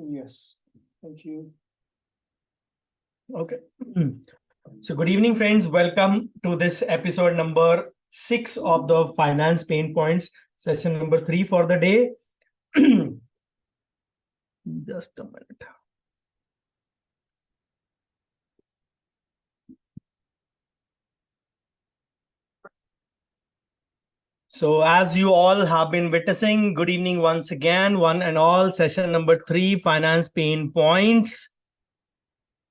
Yes, thank you. Okay. So good evening, friends. Welcome to this episode number 6 of the Finance Pain Points, session number 3 for the day. Just a minute. So as you all have been witnessing, good evening once again, one and all, session number 3, Finance Pain Points,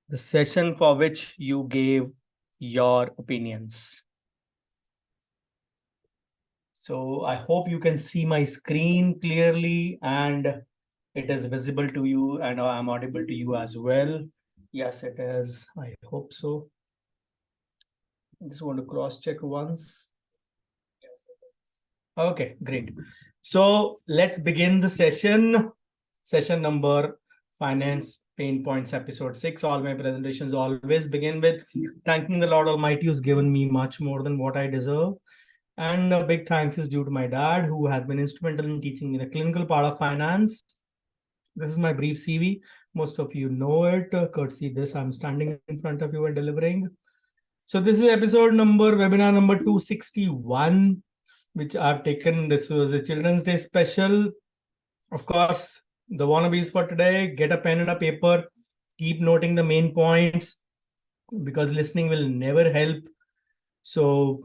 the session for which you gave your opinions. So I hope you can see my screen clearly and it is visible to you and I'm audible to you as well. Yes, it is. I hope so. I just want to cross check once. Okay, great. So let's begin the session. Session number Finance Pain Points episode 6. All my presentations always begin with thanking the Lord Almighty who's given me much more than what I deserve. And a big thanks is due to my dad, who has been instrumental in teaching me the clinical part of finance. This is my brief CV. Most of you know it. Courtesy this, I'm standing in front of you and delivering. So this is webinar number 261, which I've taken. This was a Children's Day special. Of course, the wannabes for today, get a pen and a paper, keep noting the main points because listening will never help. So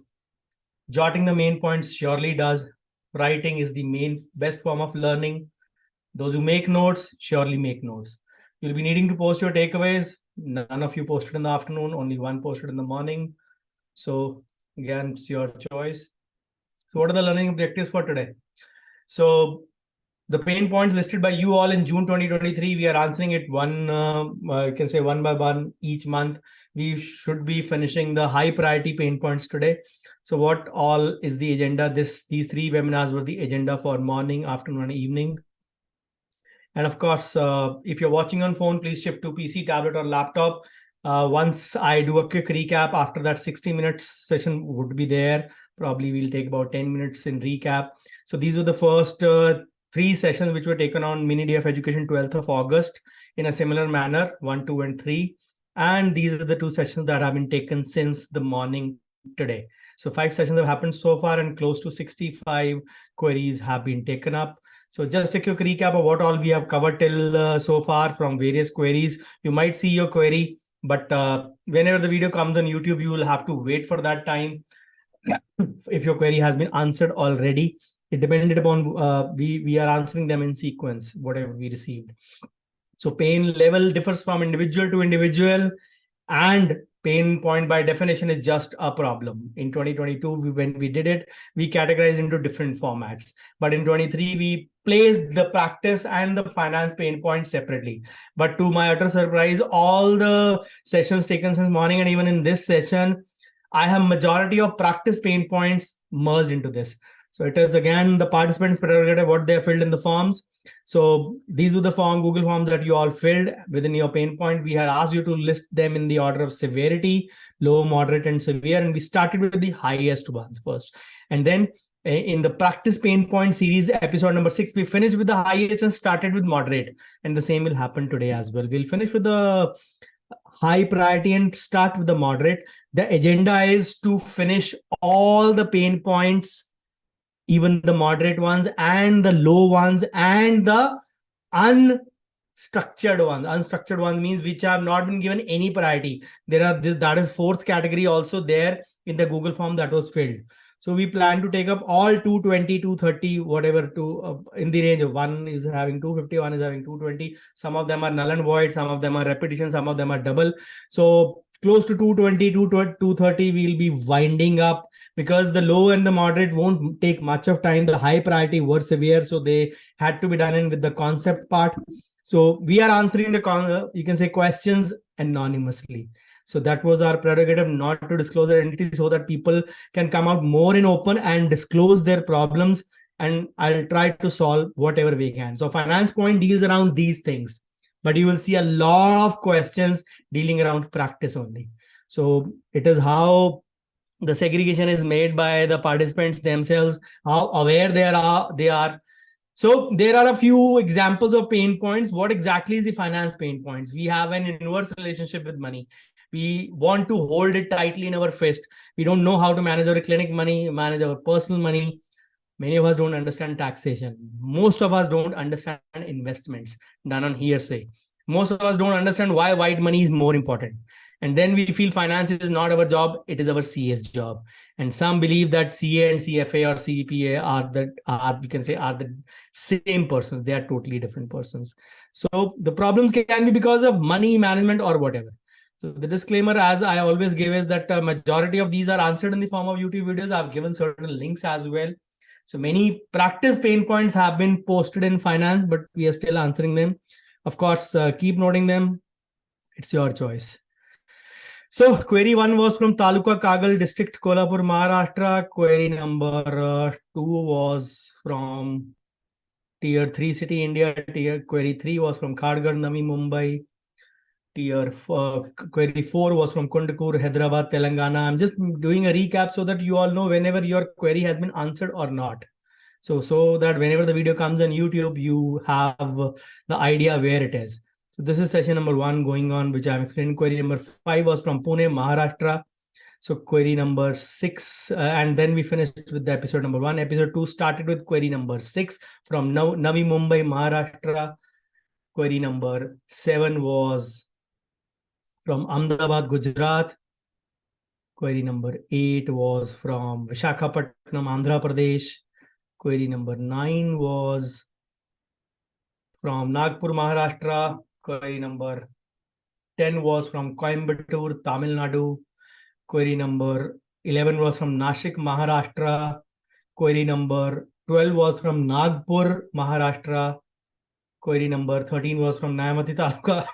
jotting the main points surely does. Writing is the best form of learning. Those who make notes surely make notes. You'll be needing to post your takeaways. None of you posted in the afternoon, only one posted in the morning. So again, it's your choice. So what are the learning objectives for today? So the pain points listed by you all in June 2023, we are answering it you can say one by one each month. We should be finishing the high priority pain points today. So what all is the agenda? These 3 webinars were the agenda for morning, afternoon, and evening. And of course, if you're watching on phone, please shift to PC, tablet, or laptop. Once I do a quick recap, after that 60 minutes session would be there. Probably we'll take about 10 minutes in recap. So these were the first 3 sessions which were taken on Mini Day of Education, 12th of August, in a similar manner, 1, 2, and 3. And these are the 2 sessions that have been taken since the morning today. So 5 sessions have happened so far and close to 65 queries have been taken up. So just a quick recap of what all we have covered till so far from various queries. You might see your query, but whenever the video comes on YouTube, you will have to wait for that time. If your query has been answered already, it depended upon we are answering them in sequence, whatever we received. So pain level differs from individual to individual, and pain point by definition is just a problem. In 2022, when we did it, we categorized into different formats. But in 23, we placed the practice and the finance pain points separately. But to my utter surprise, all the sessions taken since morning and even in this session, I have majority of practice pain points merged into this. So it is again the participants' prerogative what they have filled in the forms. So these were the Google Forms that you all filled within your pain point. We had asked you to list them in the order of severity, low, moderate, and severe. And we started with the highest ones first. And then in the practice pain point series, episode number 6, we finished with the highest and started with moderate. And the same will happen today as well. We'll finish with the high priority and start with the moderate. The agenda is to finish all the pain points, even the moderate ones and the low ones and the unstructured ones. Unstructured ones means which have not been given any priority. That is 4th category also there in the Google form that was filled. So we plan to take up all 220, 230, whatever in the range of 1 is having 250, 1 is having 220. Some of them are null and void, some of them are repetition, some of them are double. So close to 220, 230, we'll be winding up because the low and the moderate won't take much of time. The high priority were severe, so they had to be done in with the concept part. So we are answering you can say questions anonymously. So that was our prerogative, not to disclose their identity, so that people can come out more in open and disclose their problems. And I'll try to solve whatever we can. So finance point deals around these things, but you will see a lot of questions dealing around practice only. So it is how the segregation is made by the participants themselves, how aware they are. So there are a few examples of pain points. What exactly is the finance pain points? We have an inverse relationship with money. We want to hold it tightly in our fist. We don't know how to manage our clinic money, manage our personal money. Many of us don't understand taxation. Most of us don't understand investments done on hearsay. Most of us don't understand why white money is more important. And then we feel finance is not our job, it is our CA's job. And some believe that CA and CFA or CPA we can say are the same persons. They are totally different persons. So the problems can be because of money management or whatever. So the disclaimer, as I always give, is that majority of these are answered in the form of YouTube videos. I've given certain links as well. So many practice pain points have been posted in finance, but we are still answering them. Of course, keep noting them. It's your choice. So query 1 was from Taluka Kagal district, Kolhapur, Maharashtra. Query number 2 was from tier 3 city, India. Query 3 was from Kharghar, Navi Mumbai. Query 4 was from Kundakur, Hyderabad, Telangana. I'm just doing a recap so that you all know whenever your query has been answered or not. So that whenever the video comes on YouTube, you have the idea where it is. So this is session number 1 going on, which I'm explaining. Query number 5 was from Pune, Maharashtra. So query number 6, and then we finished with the episode number 1. Episode 2 started with query number 6 from Navi Mumbai, Maharashtra. Query number 7 was from Ahmedabad, Gujarat. Query number 8 was from Visakhapatnam, Andhra Pradesh. Query number 9 was from Nagpur, Maharashtra. Query number 10 was from Coimbatore, Tamil Nadu. Query number 11 was from Nashik, Maharashtra. Query number 12 was from Nagpur, Maharashtra. Query number 13 was from Nyamati Taluka,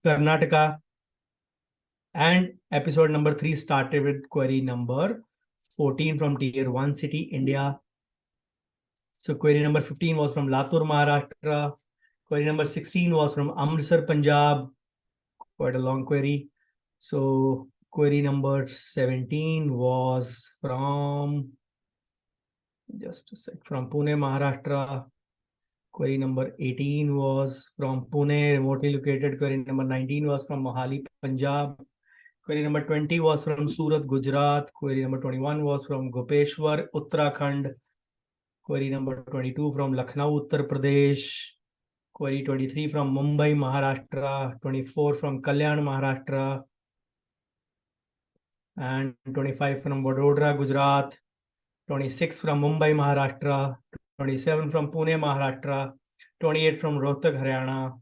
Karnataka. And episode number 3 started with query number 14 from tier 1 city, India. So query number 15 was from Latur, Maharashtra. Query number 16 was from Amritsar, Punjab. Quite a long query. So query number 17 was from, just a sec, from Pune, Maharashtra. Query number 18 was from Pune, remotely located. Query number 19 was from Mohali, Punjab. Query number 20 was from Surat, Gujarat. Query number 21 was from Gopeshwar, Uttarakhand. Query number 22 from Lucknow, Uttar Pradesh. Query 23 from Mumbai, Maharashtra. 24 from Kalyan, Maharashtra. And 25 from Vadodara, Gujarat. 26 from Mumbai, Maharashtra. 27 from Pune, Maharashtra. 28 from Rohtak, Haryana.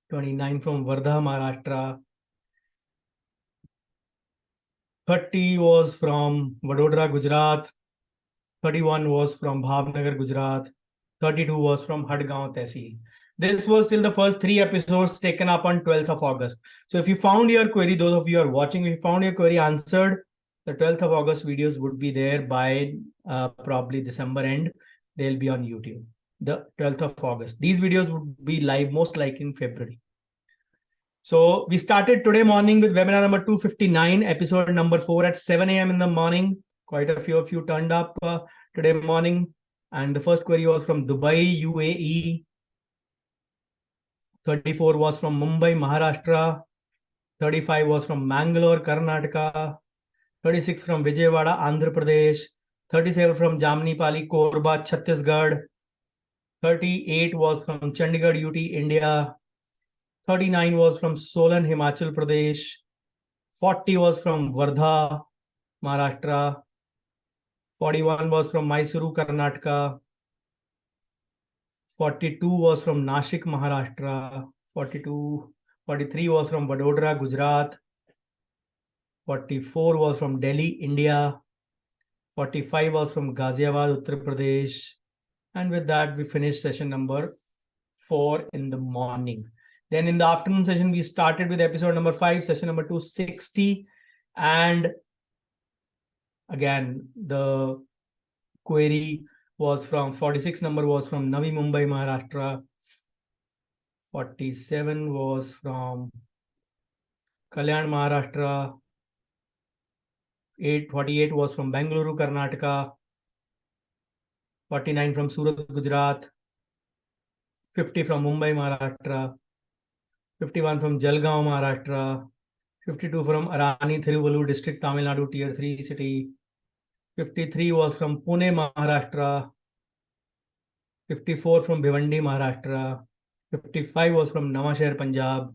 29 from Wardha, Maharashtra. 30 was from Vadodara, Gujarat. 31 was from Bhavnagar, Gujarat. 32 was from Hadgaon, Tehsil. This was till the first 3 episodes taken up on 12th of August. So if you found your query, those of you are watching, if you found your query answered, the 12th of August videos would be there by probably December end. They'll be on YouTube. The 12th of August. These videos would be live most likely in February. So we started today morning with webinar number 259, episode number 4 at 7 a.m. in the morning. Quite a few of you turned up today morning. And the first query was from Dubai, UAE. 34 was from Mumbai, Maharashtra. 35 was from Mangalore, Karnataka. 36 from Vijayawada, Andhra Pradesh. 37 from Jamnipali, Korba, Chhattisgarh. 38 was from Chandigarh, UT, India. 39 was from Solan, Himachal Pradesh. 40 was from Wardha, Maharashtra. 41 was from Mysuru, Karnataka. 42 was from Nashik, Maharashtra. 43 was from Vadodara, Gujarat. 44 was from Delhi, India. 45 was from Ghaziabad, Uttar Pradesh. And with that, we finished session number 4 in the morning. Then in the afternoon session, we started with episode number 5, session number 260. And again, the query was from 46 number was from Navi Mumbai, Maharashtra. 47 was from Kalyan, Maharashtra. 48 was from Bengaluru, Karnataka. 49 from Surat, Gujarat, 50 from Mumbai, Maharashtra, 51 from Jalgaon, Maharashtra, 52 from Arani, Thiruvallur district, Tamil Nadu, tier 3 city, 53 was from Pune, Maharashtra, 54 from Bhiwandi, Maharashtra, 55 was from Nawashahar, Punjab,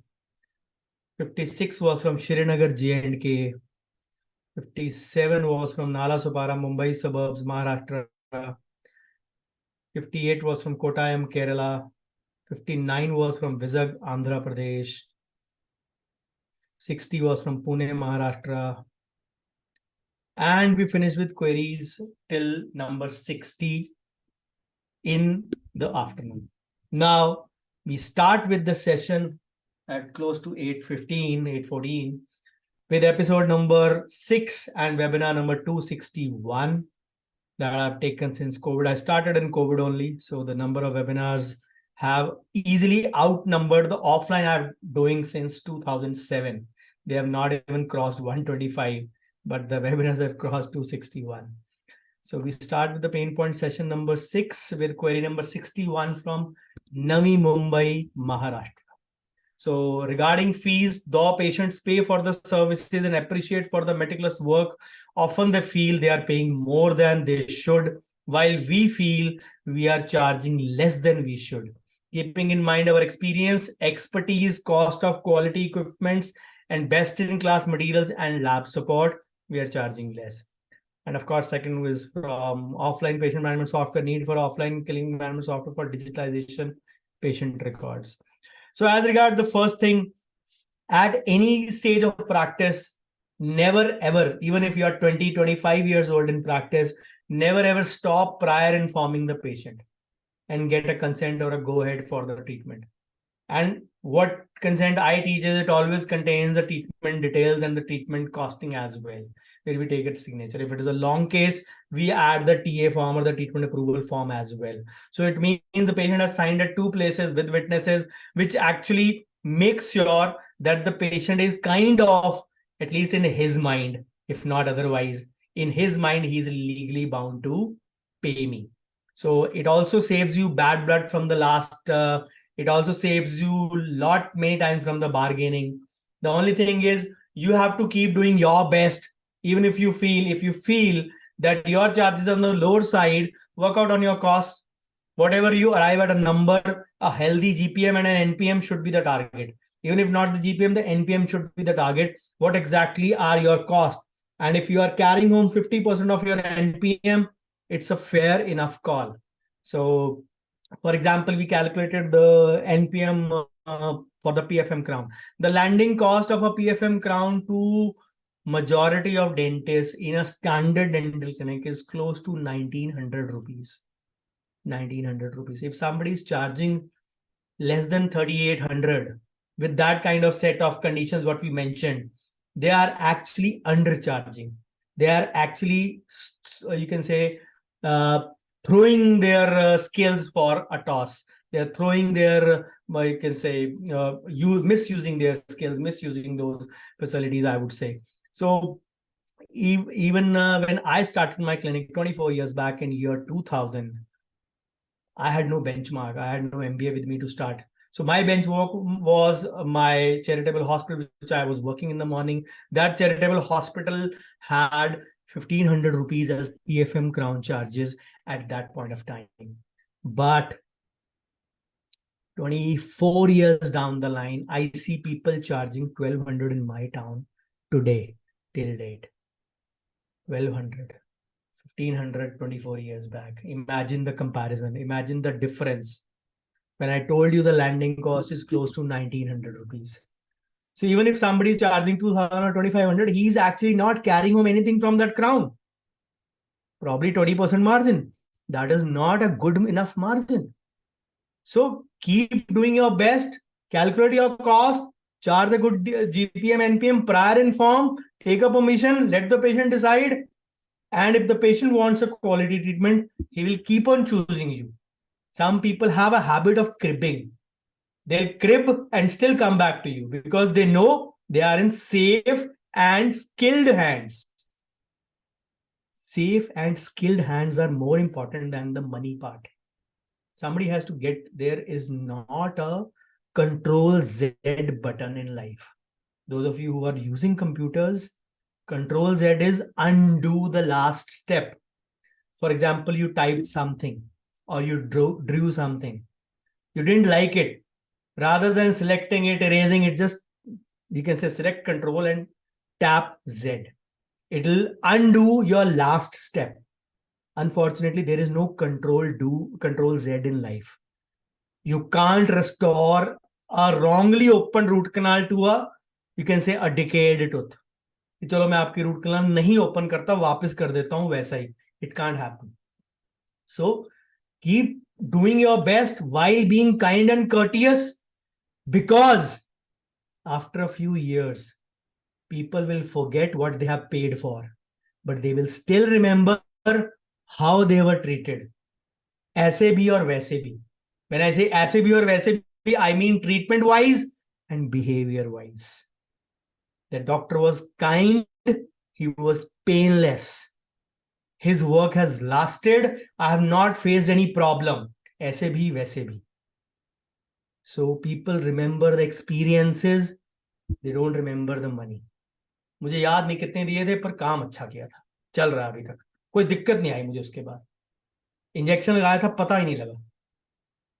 56 was from Srinagar, J&K, 57 was from Nalasopara, Mumbai suburbs, Maharashtra, 58 was from Kottayam, Kerala, 59 was from Vizag, Andhra Pradesh, 60 was from Pune, Maharashtra, and we finished with queries till number 60 in the afternoon. Now, we start with the session at close to 8:15, 8:14 with episode number 6 and webinar number 261 that I've taken since COVID. I started in COVID only, so the number of webinars have easily outnumbered the offline I'm doing since 2007. They have not even crossed 125, but the webinars have crossed 261. So we start with the pain point session number 6 with query number 61 from Navi Mumbai, Maharashtra. So regarding fees, though patients pay for the services and appreciate for the meticulous work, often they feel they are paying more than they should, while we feel we are charging less than we should. Keeping in mind our experience, expertise, cost of quality equipments, and best-in-class materials and lab support, we are charging less. And of course, second is from offline patient management software, need for offline clinic management software for digitalization patient records. So as regard the first thing, at any stage of practice, never ever, even if you are 20, 25 years old in practice, never ever stop prior informing the patient and get a consent or a go-ahead for the treatment. And what consent I teach is it always contains the treatment details and the treatment costing as well, where we take a signature. If it is a long case, we add the TA form or the treatment approval form as well. So it means the patient has signed at 2 places with witnesses, which actually makes sure that the patient is kind of, at least in his mind, if not otherwise, in his mind, he is legally bound to pay me. So it also saves you bad blood from the last it also saves you many times from the bargaining. The only thing is you have to keep doing your best. Even if you feel that your charges on the lower side, work out on your cost. Whatever you arrive at a number, a healthy GPM and an NPM should be the target. Even if not the GPM, the NPM should be the target. What exactly are your costs? And if you are carrying home 50% of your NPM, it's a fair enough call. So for example, we calculated the NPM for the PFM crown. The landing cost of a PFM crown to majority of dentists in a standard dental clinic is close to 1900 rupees. 1900 rupees. If somebody is charging less than 3800 with that kind of set of conditions, what we mentioned, they are actually undercharging. They are actually, you can say, throwing their skills for a toss. They are throwing their, you can say, misusing their skills, misusing those facilities, I would say. So even when I started my clinic 24 years back in year 2000, I had no benchmark. I had no MBA with me to start. So my benchmark was my charitable hospital, which I was working in the morning. That charitable hospital had 1500 rupees as PFM crown charges at that point of time. But 24 years down the line, I see people charging 1200 in my town today, till date. 1200. 1500 24 years back. Imagine the comparison. Imagine the difference. When I told you the landing cost is close to 1900 rupees. So even if somebody is charging 2000 or 2500, he's actually not carrying home anything from that crown. Probably 20% margin. That is not a good enough margin. So keep doing your best, calculate your cost, charge a good GPM, NPM, prior inform, take a permission, let the patient decide. And if the patient wants a quality treatment, he will keep on choosing you. Some people have a habit of cribbing. They'll crib and still come back to you because they know they are in safe and skilled hands. safe and skilled hands are more important than the money part. Somebody has to get, there is not a control Z button in life. Those of you who are using computers, control Z is undo the last step. For example, you typed something or you drew something. You didn't like it. Rather than selecting it, erasing it, just you can say select control and tap Z. It'll undo your last step. Unfortunately, there is no control Z in life. You can't restore a wrongly opened root canal to a, you can say, a decayed tooth. चलो मैं आपकी root canal नहीं open करता, वापस कर देता हूं वैसा ही. It can't happen. So keep doing your best while being kind and courteous, because after a few years, people will forget what they have paid for, but they will still remember how they were treated. ऐसे भी और वैसे भी. When I say ऐसे भी और वैसे भी, I mean treatment wise and behavior wise. The doctor was kind, he was painless. His work has lasted. I have not faced any problem. ऐसे भी वैसे भी. So people remember the experiences, they don't remember the money. मुझे याद नहीं कितने दिए थे, पर काम अच्छा किया था, चल रहा है अभी तक, कोई दिक्कत नहीं आई मुझे उसके बाद. इंजेक्शन लगाया था, पता ही नहीं लगा.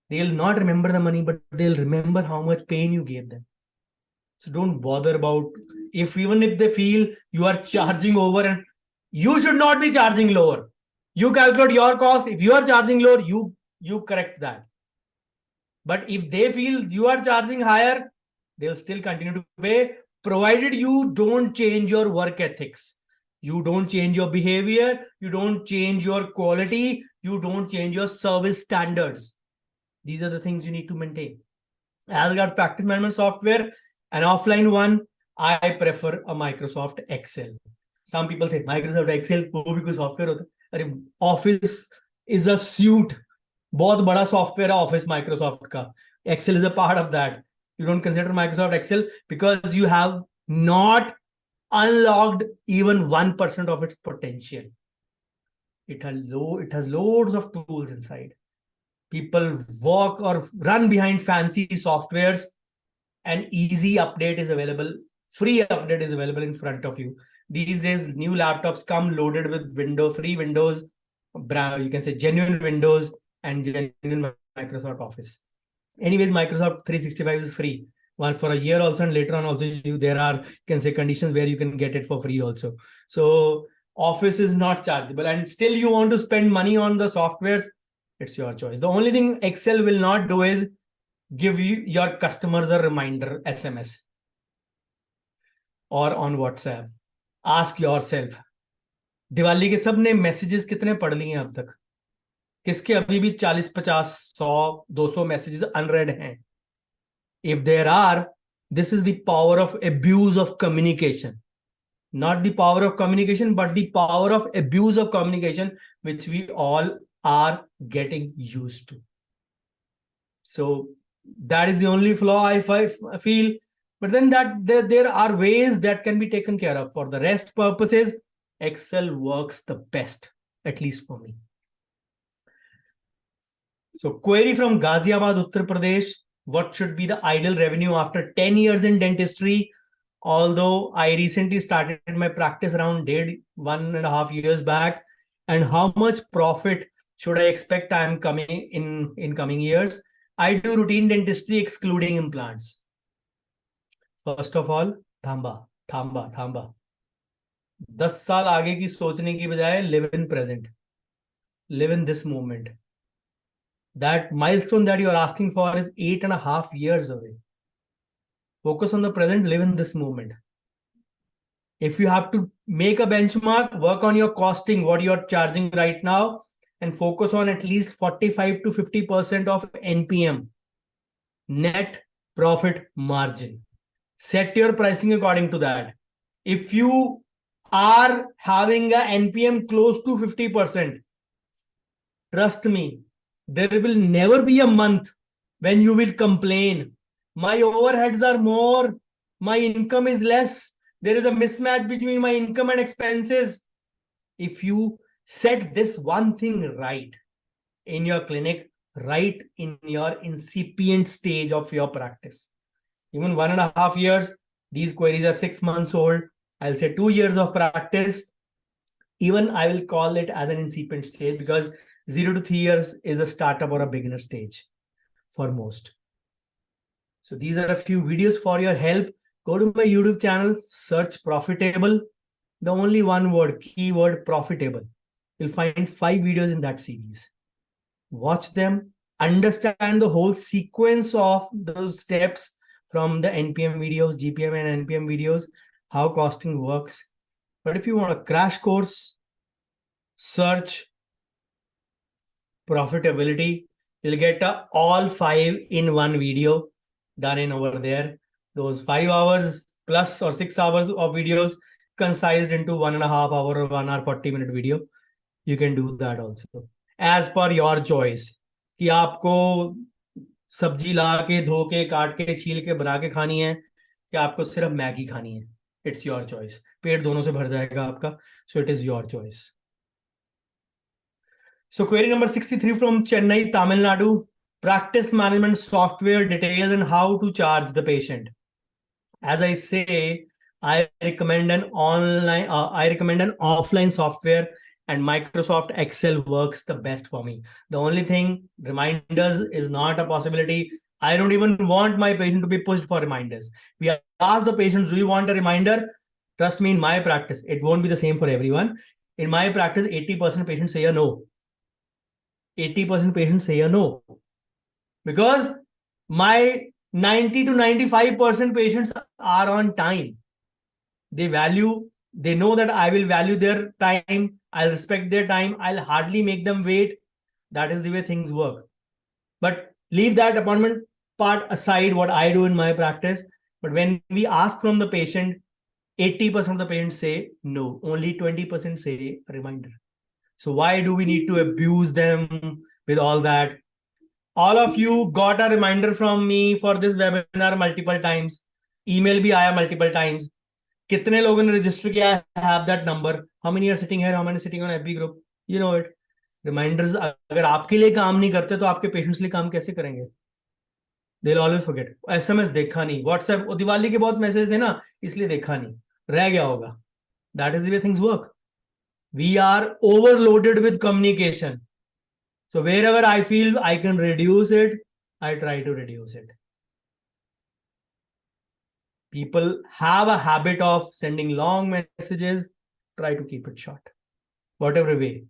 They'll not remember the money, but they'll remember how much pain you gave them. So don't bother about, even if they feel you are charging over, and you should not be charging lower. You calculate your cost. If you are charging lower, you correct that. But if they feel you are charging higher, they'll still continue to pay, provided you don't change your work ethics. You don't change your behavior. You don't change your quality. You don't change your service standards. These are the things you need to maintain. As regards practice management software, an offline one, I prefer a Microsoft Excel. Some people say Microsoft Excel वो भी कोई software होता है. अरे Office is a suite. बहुत बड़ा software है Office Microsoft का. Excel is a part of that. You don't consider Microsoft Excel because you have not unlocked even 1% of its potential. It has loads of tools inside. People walk or run behind fancy softwares. An easy update is available. Free update is available in front of you. These days, new laptops come loaded with free Windows, you can say genuine Windows and genuine Microsoft Office. Anyways, Microsoft 365 is free. One for a year also, and later on also there are, you can say, conditions where you can get it for free also. So Office is not chargeable, and still you want to spend money on the softwares, it's your choice. The only thing Excel will not do is give you your customers a reminder SMS or on WhatsApp. Ask yourself, Diwali के सबने messages कितने पढ़ लिए अब तक? किसके अभी भी 40, 50, 100, 200 मैसेजेस अनरेड हैं? If there are, this is the power of abuse of communication. Not the power of communication, but the power of abuse of communication, which we all are getting used to. So that is the only flaw I feel. But then there are ways that can be taken care of. For the rest purposes, Excel works the best, at least for me. So query from Ghaziabad, Uttar Pradesh. What should be the ideal revenue after 10 years in dentistry? Although I recently started my practice around 1.5 years back, and how much profit should I expect I am coming in coming years? I do routine dentistry excluding implants. First of all, thamba. 10 साल आगे की सोचने की बजाय live in present. Live in this moment. That milestone that you are asking for is 8.5 years away. Focus on the present, live in this moment. If you have to make a benchmark, work on your costing, what you are charging right now, and focus on at least 45 to 50% of NPM, net profit margin. Set your pricing according to that. If you are having a NPM close to 50%, trust me, there will never be a month when you will complain. My overheads are more, my income is less. There is a mismatch between my income and expenses. if you set this one thing right in your clinic, right in your incipient stage of your practice. Even 1.5 years, these queries are 6 months old. I'll say 2 years of practice. Even I will call it as an incipient stage, because 0 to 3 years is a startup or a beginner stage for most. So these are a few videos for your help. Go to my YouTube channel, search profitable, the only one word, keyword profitable. You'll find 5 videos in that series. Watch them, understand the whole sequence of those steps from the NPM videos, GPM and NPM videos, how costing works. But if you want a crash course, search profitability. You'll get all 5 in one video done in over there. Those 5 hours plus or 6 hours of videos concised into 1.5 hour or 1 hour 40-minute video. You can do that also as per your choice. कि आपको सब्जी ला के धो के काट के छील के बना के खानी है कि आपको सिर्फ मैगी खानी है. It's your choice. पेट दोनों से भर जाएगा आपका. So it is your choice. So query number 63 from Chennai, Tamil Nadu. Practice management software details and how to charge the patient. As I say, I recommend an offline software, and Microsoft Excel works the best for me. The only thing, reminders is not a possibility. I don't even want my patient to be pushed for reminders. We ask the patients, do you want a reminder? Trust me, in my practice, it won't be the same for everyone. In my practice, 80% patients say a no. 80% patients say a no. Because my 90 to 95% patients are on time. They know that I will value their time. I'll respect their time. I'll hardly make them wait. That is the way things work. But leave that appointment part aside, what I do in my practice. But when we ask from the patient, 80% of the patients say no. Only 20% say a reminder. So why do we need to abuse them with all that? All of you got a reminder from me for this webinar multiple times. Email bhi aaya multiple times. कितने लोगों ने register किया? I have that number. How many are sitting here? How many sitting on FB group? You know it. Reminders अगर आपके लिए काम नहीं करते तो आपके patients लिए काम कैसे करेंगे? They'll always forget. SMS देखा नहीं. WhatsApp दिवाली के बहुत मैसेज थे ना, इसलिए देखा नहीं. रह गया होगा. That is the way things work. We are overloaded with communication. So wherever I feel I can reduce it, I try to reduce it. People have a habit of sending long messages. Try to keep it short. Whatever way.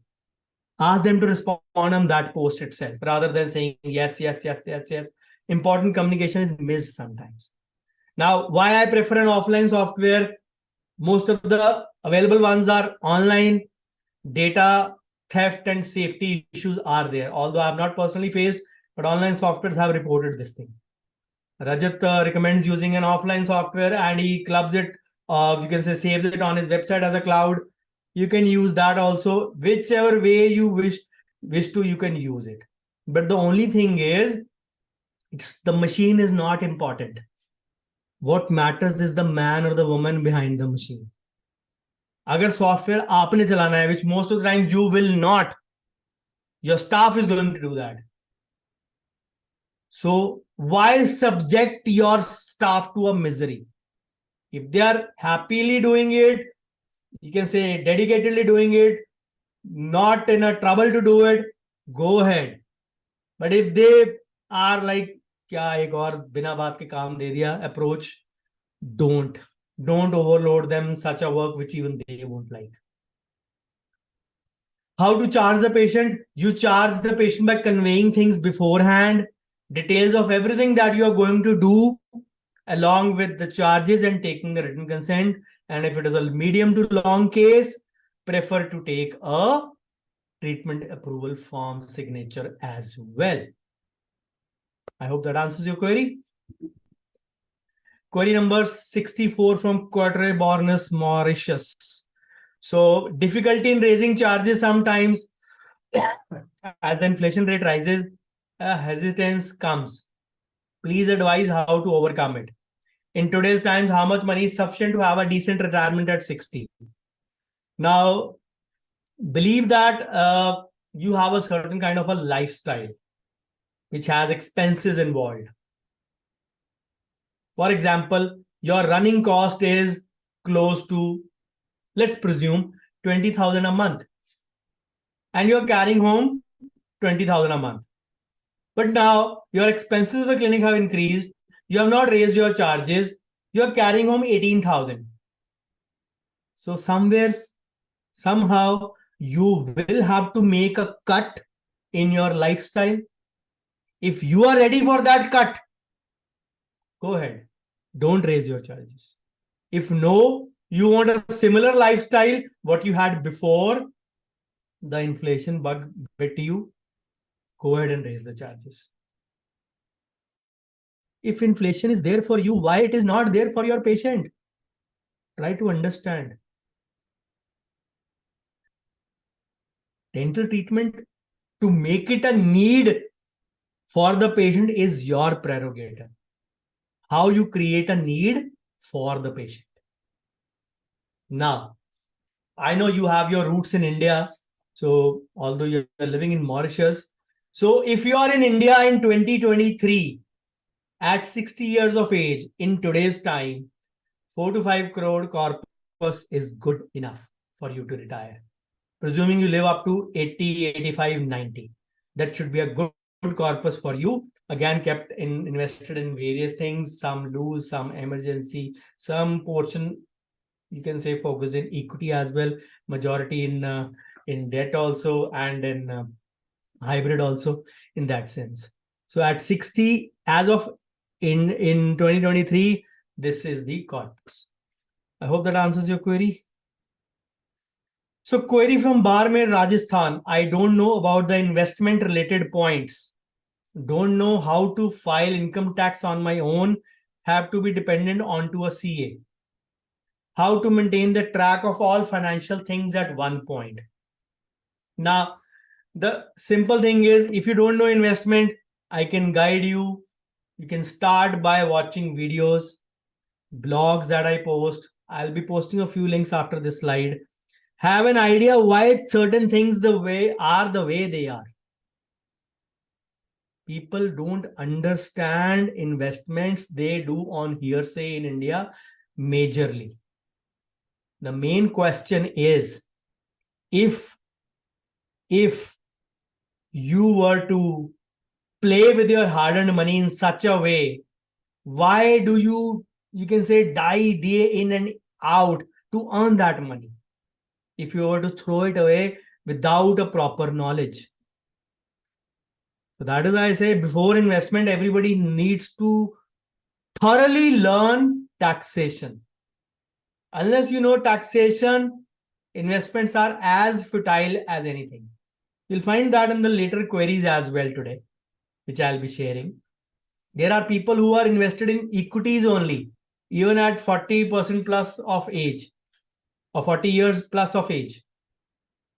Ask them to respond on that post itself rather than saying yes, yes, yes, yes, yes. Important communication is missed sometimes. Now, why I prefer an offline software? Most of the available ones are online. Data theft and safety issues are there. Although I have not personally faced, but online softwares have reported this thing. Rajat recommends using an offline software and he clubs it, you can say saves it on his website as a cloud. You can use that also. Whichever way you wish to, you can use it. But the only thing is, the machine is not important. What matters is the man or the woman behind the machine. अगर software आपने चलाना है, which most of the time you will not, your staff is going to do that. So why subject your staff to a misery? If they are happily doing it, you can say dedicatedly doing it, not in a trouble to do it, go ahead. But if they are like, क्या एक और बिना बात के काम दे दिया approach, don't overload them in such a work which even they won't like. How to charge the patient? You charge the patient by conveying things beforehand, details of everything that you are going to do, along with the charges and taking the written consent. And if it is a medium to long case, prefer to take a treatment approval form signature as well. I hope that answers your query. Query number 64 from Quatre Bornes, Mauritius. So difficulty in raising charges sometimes as the inflation rate rises, hesitance comes. Please advise how to overcome it. In today's times, how much money is sufficient to have a decent retirement at 60? Now, believe that you have a certain kind of a lifestyle which has expenses involved. For example, your running cost is close to, let's presume, 20,000 a month, and you're carrying home 20,000 a month. But now your expenses of the clinic have increased. You have not raised your charges. You're carrying home 18,000. So somehow, you will have to make a cut in your lifestyle. If you are ready for that cut, go ahead. Don't raise your charges. If no, you want a similar lifestyle, what you had before the inflation bug bit you, go ahead and raise the charges. If inflation is there for you, why it is not there for your patient? Try to understand. Dental treatment, to make it a need for the patient, is your prerogative. How you create a need for the patient. Now, I know you have your roots in India. So although you're living in Mauritius, so if you are in India in 2023, at 60 years of age, in today's time, 4 to 5 crore corpus is good enough for you to retire. Presuming you live up to 80, 85, 90. That should be a good corpus for you. Again, kept invested in various things, some loose, some emergency, some portion, you can say, focused in equity as well, majority in debt also, and in hybrid also, in that sense. So at 60, as of in 2023, this is the corpus. I hope that answers your query. So query from Barmer, Rajasthan. I don't know about the investment related points. Don't know how to file income tax on my own. Have to be dependent onto a CA. How to maintain the track of all financial things at one point. Now, the simple thing is, if you don't know investment, I can guide you. You can start by watching videos, blogs that I post. I'll be posting a few links after this slide. Have an idea why certain things the way they are. People don't understand investments. They do on hearsay in India majorly. The main question is, if you were to play with your hard-earned money in such a way, why do you can say, die day in and out to earn that money? If you were to throw it away without a proper knowledge. So that is why I say, before investment, everybody needs to thoroughly learn taxation. Unless you know taxation, investments are as futile as anything. You'll find that in the later queries as well today, which I'll be sharing. There are people who are invested in equities only, even at 40% plus of age, or 40 years plus of age.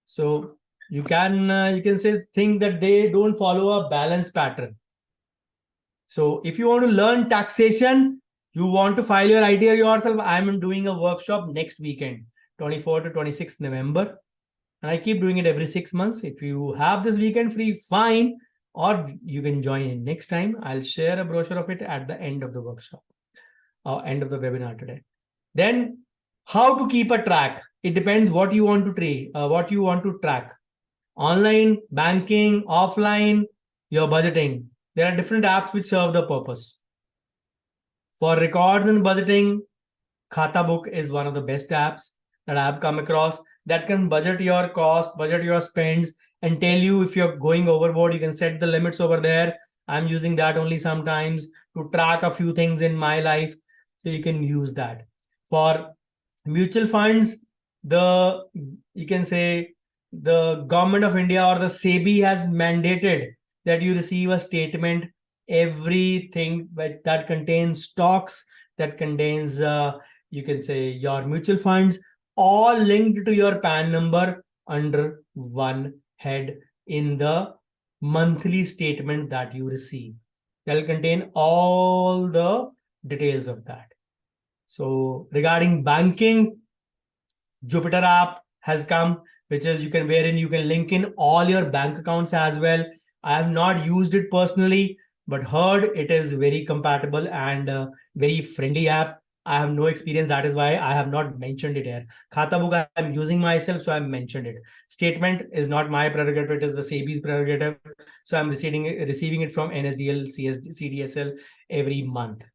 So you can say, think that they don't follow a balanced pattern. So if you want to learn taxation, you want to file your ITR yourself, I'm doing a workshop next weekend, 24 to 26th November. And I keep doing it every 6 months. If you have this weekend free, fine. Or you can join in next time. I'll share a brochure of it at the end of the workshop, or end of the webinar today. Then how to keep a track. It depends what you want to trade, what you want to track. Online, banking, offline, your budgeting. There are different apps which serve the purpose. For records and budgeting, Khata Book is one of the best apps that I've come across, that can budget your cost, budget your spends, and tell you if you're going overboard. You can set the limits over there. I'm using that only sometimes to track a few things in my life. So you can use that. For mutual funds, you can say the government of India or the SEBI has mandated that you receive a statement, everything that contains stocks, that contains you can say your mutual funds, all linked to your PAN number under one head in the monthly statement that you receive. That will contain all the details of that. So regarding banking, Jupyter app has come, which is wherein you can link in all your bank accounts as well. I have not used it personally, but heard it is very compatible and very friendly app. I have no experience. That is why I have not mentioned it here. Khata book I am using myself, so I mentioned it. Statement is not my prerogative; it is the SEBI's prerogative. So I'm receiving it from NSDL, CDSL every month.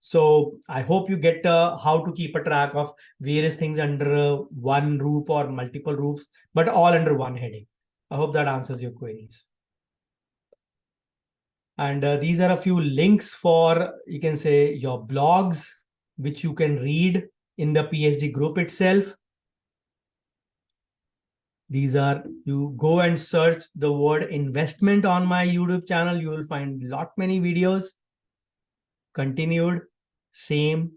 So I hope you get how to keep a track of various things under one roof or multiple roofs, but all under one heading. I hope that answers your queries. And these are a few links for, you can say, your blogs, which you can read in the PhD group itself. These are, you go and search the word investment on my YouTube channel. You will find many videos. Continued, same.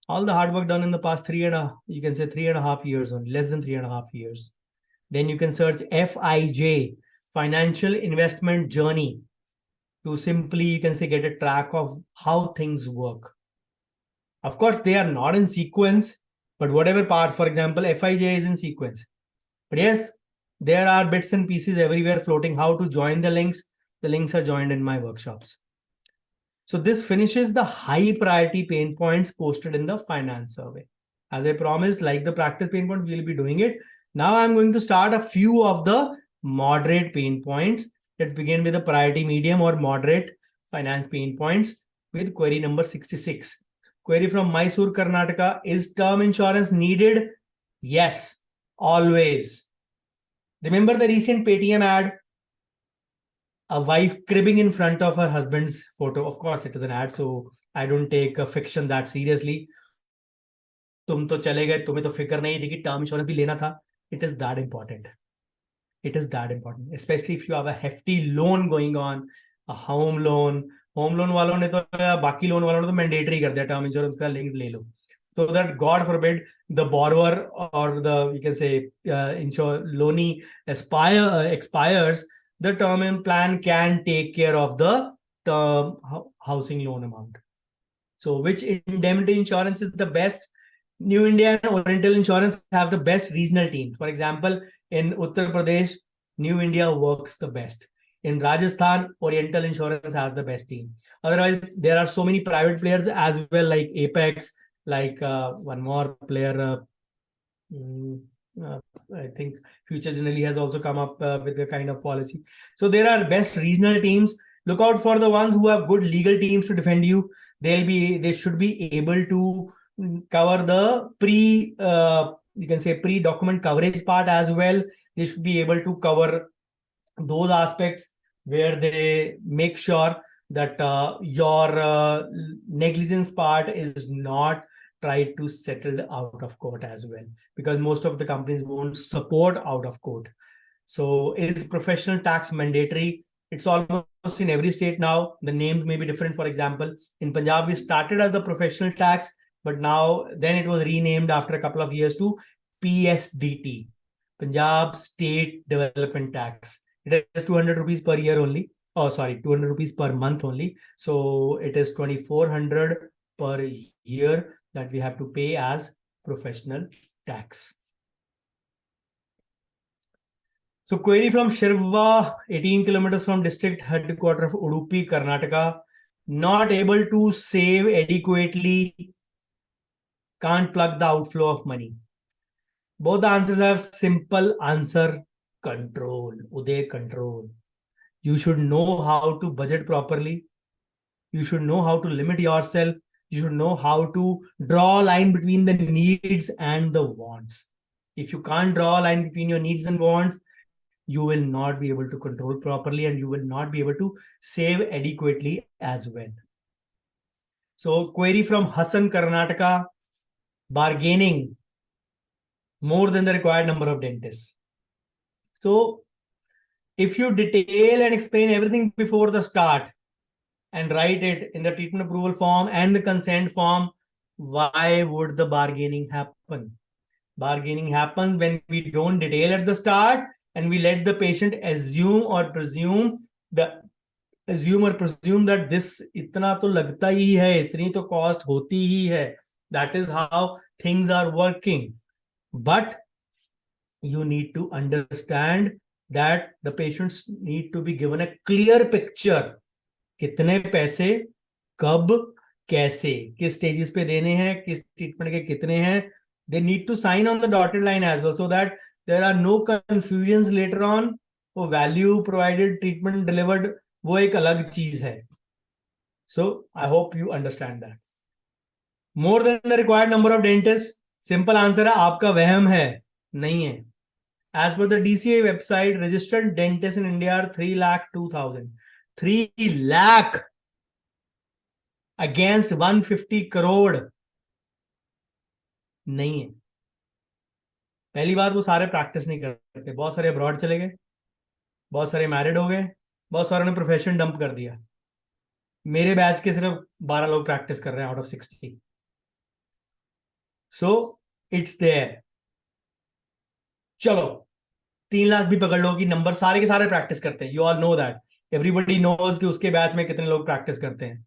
All the hard work done in the past 3.5 years, only less than 3.5 years. Then you can search FIJ, Financial Investment Journey, to simply, you can say, get a track of how things work. Of course, they are not in sequence, but whatever parts, for example, FIJ is in sequence. But yes, there are bits and pieces everywhere floating. How to join the links? The links are joined in my workshops. So this finishes the high priority pain points posted in the finance survey. As I promised, like the practice pain point, we'll be doing it. Now I'm going to start a few of the moderate pain points. Let's begin with the priority medium or moderate finance pain points with query number 66. Query from Mysore, Karnataka. Is term insurance needed? Yes, always. Remember the recent Paytm ad? A wife cribbing in front of her husband's photo. Of course, it is an ad, so I don't take a fiction that seriously. तुम तो चले गए, तुम्हें तो फिक्र नहीं थी कि टर्म इंश्योरेंस भी लेना था. It is that important. It is that important, especially if you have a hefty loan going on, a home loan. Home loan वालों ने तो, बाकी लोन वालों ने तो मैंडेटरी कर दिया टर्म इंश्योरेंस का लिंक ले लो, so that God forbid the borrower or the, you can say, loanee expires, the term plan can take care of the term housing loan amount. So which indemnity insurance is the best? New India and Oriental Insurance have the best regional teams. For example, in Uttar Pradesh, New India works the best. In Rajasthan, Oriental Insurance has the best team. Otherwise, there are so many private players as well, like Apex, like one more player, I think Future Generally has also come up with a kind of policy. So there are best regional teams. Look out for the ones who have good legal teams to defend you. They should be able to cover the you can say pre-document coverage part as well. They should be able to cover those aspects where they make sure that your negligence part is not tried to settle out of court as well, because most of the companies won't support out of court. So is professional tax mandatory? It's almost in every state now. The names may be different. For example, in Punjab, we started as the professional tax, but then it was renamed after a couple of years to PSDT, Punjab State Development Tax. It is 200 rupees per year only. Oh, sorry, 200 rupees per month only. So it is 2,400 per year that we have to pay as professional tax. So query from Shirva, 18 kilometers from district headquarters of Udupi, Karnataka. Not able to save adequately, can't plug the outflow of money. Both the answers have simple answer: control. Uday, control. You should know how to budget properly. You should know how to limit yourself. You should know how to draw a line between the needs and the wants. If you can't draw a line between your needs and wants, you will not be able to control properly, and you will not be able to save adequately as well. So query from Hassan, Karnataka. Bargaining more than the required number of dentists. So if you detail and explain everything before the start and write it in the treatment approval form and the consent form, why would the bargaining happen? Bargaining happens when we don't detail at the start and we let the patient assume or presume that this itna to lagta hi hai, itni to cost hoti hi hai. That is how things are working. But you need to understand that the patients need to be given a clear picture. कितने पैसे, कब, कैसे, किस stages पे देने हैं, किस treatment के कितने हैं. They need to sign on the dotted line as well so that there are no confusions later on. वो value provided, treatment delivered, वो एक अलग चीज है. So I hope you understand that. More than the required number of dentists. Simple answer है आपका वहम है, नहीं है. As per the DCA website, registered dentists in India are 3,02,000. 3 lakh against 150 crore. नहीं है. पहली बात, वो सारे प्रैक्टिस नहीं करते. बहुत सारे अब्रॉड चले गए, बहुत सारे मैरिड हो गए, बहुत सारे ने प्रोफेशन डंप कर दिया. मेरे बैच के सिर्फ 12 लोग प्रैक्टिस कर रहे हैं out of 60. So it's there. चलो 3 लाख भी पकड़ लो कि नंबर सारे के सारे प्रैक्टिस करते हैं. You all know that. Everybody knows कि उसके बैच में कितने लोग प्रैक्टिस करते हैं.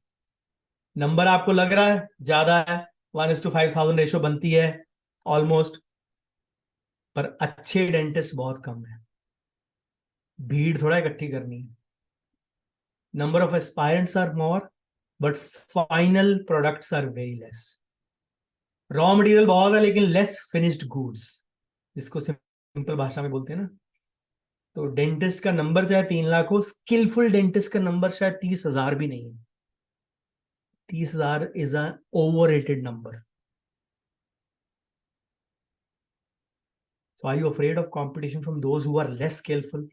नंबर आपको लग रहा है ज्यादा है, 1:5,000 रेशो बनती है ऑलमोस्ट, पर अच्छे डेंटिस्ट बहुत कम है. भीड़ थोड़ा इकट्ठी करनी है. Number of aspirants are more, but final products are very less. Raw material बहुत है लेकिन लेस फिनिश्ड गुड्स, जिसको सिंपल भाषा में बोलते हैं ना. तो डेंटिस्ट का नंबर चाहे 3 लाख हो, स्किलफुल डेंटिस्ट का नंबर शायद 30,000 भी नहीं है. 30,000 is an overrated number. So are you afraid of competition from those who are less skillful?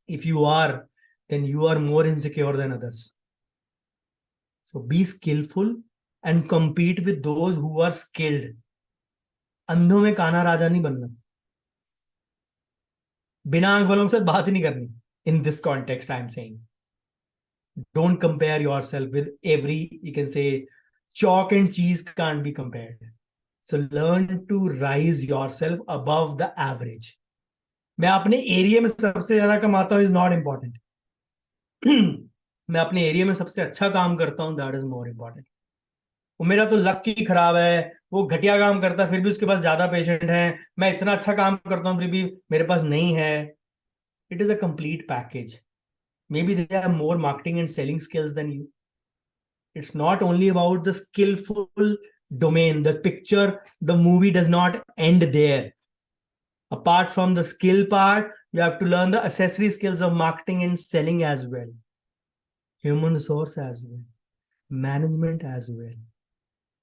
If you are, then you are more insecure than others. So be skillful and compete with those who are skilled. अंधों में काना राजा नहीं बनना, बिना आंख वालों के साथ बात ही नहीं करनी. In this context, I am saying, don't compare yourself with every, you can say, chalk and cheese can't be compared. So learn to rise yourself above the average. मैं अपने एरिया में सबसे ज्यादा कमाता हूं इज नॉट इंपॉर्टेंट. मैं अपने area में सबसे अच्छा काम करता हूं, दैट इज मोर इंपॉर्टेंट. वो मेरा तो लक ही खराब है, वो घटिया काम करता है फिर भी उसके पास ज्यादा पेशेंट हैं. मैं इतना अच्छा काम करता हूं फिर भी मेरे पास नहीं है. It is a complete package. Maybe they have more marketing and selling skills than you. It's not only about the skillful domain. The picture, the movie does not end there. Apart from the skill part, you have to learn the accessory skills of marketing and selling as well. Human resource as well. Management as well.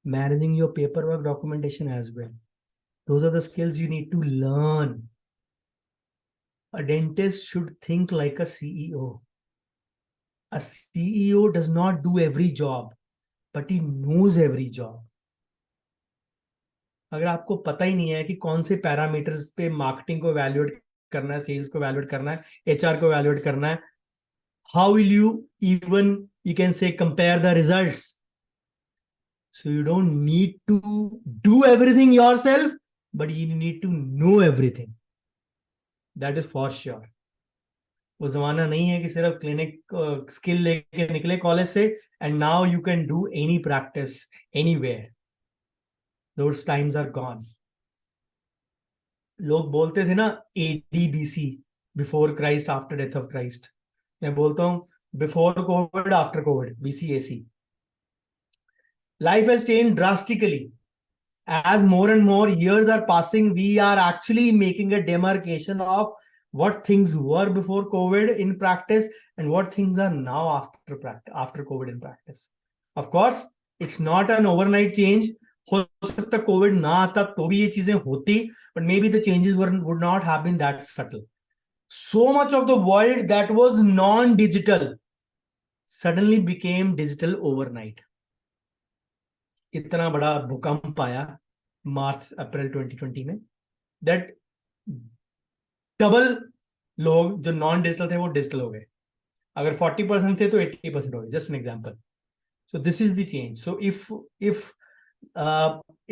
Managing your paperwork documentation as well. Those are the skills you need to learn. A dentist should think like a CEO. A CEO does not do every job, but he knows every job. अगर आपको पता ही नहीं है कि कौन से parameters पे marketing को एवेल्युएट करना है, सेल्स को एवेल्युएट करना है, एचआर को एवेल्युएट करना है, how will you even, you can say, compare the results. So you don't need to do everything yourself, but you need to know everything. That is for sure. वो जमाना नहीं है कि सिर्फ क्लिनिक स्किल लेके निकले कॉलेज से and now you can do any practice anywhere. Those times are gone. लोग बोलते थे ना ADBC, before Christ, after death of Christ. मैं बोलता हूं before Covid, after Covid, BCAC. Life has changed drastically. As more and more years are passing, we are actually making a demarcation of what things were before COVID in practice and what things are now after COVID in practice. Of course, it's not an overnight change. हो सकता Covid ना आता तो भी ये चीजें होती, but maybe the changes would not have been that subtle. So much of the world that was non-digital suddenly became digital overnight. इतना बड़ा भूकंप आया मार्च अप्रैल 2020 में, दैट डबल लोग जो नॉन डिजिटल थे वो डिजिटल हो गए. अगर 40% थे तो 80% हो गए. Just an example. So this is the change. So if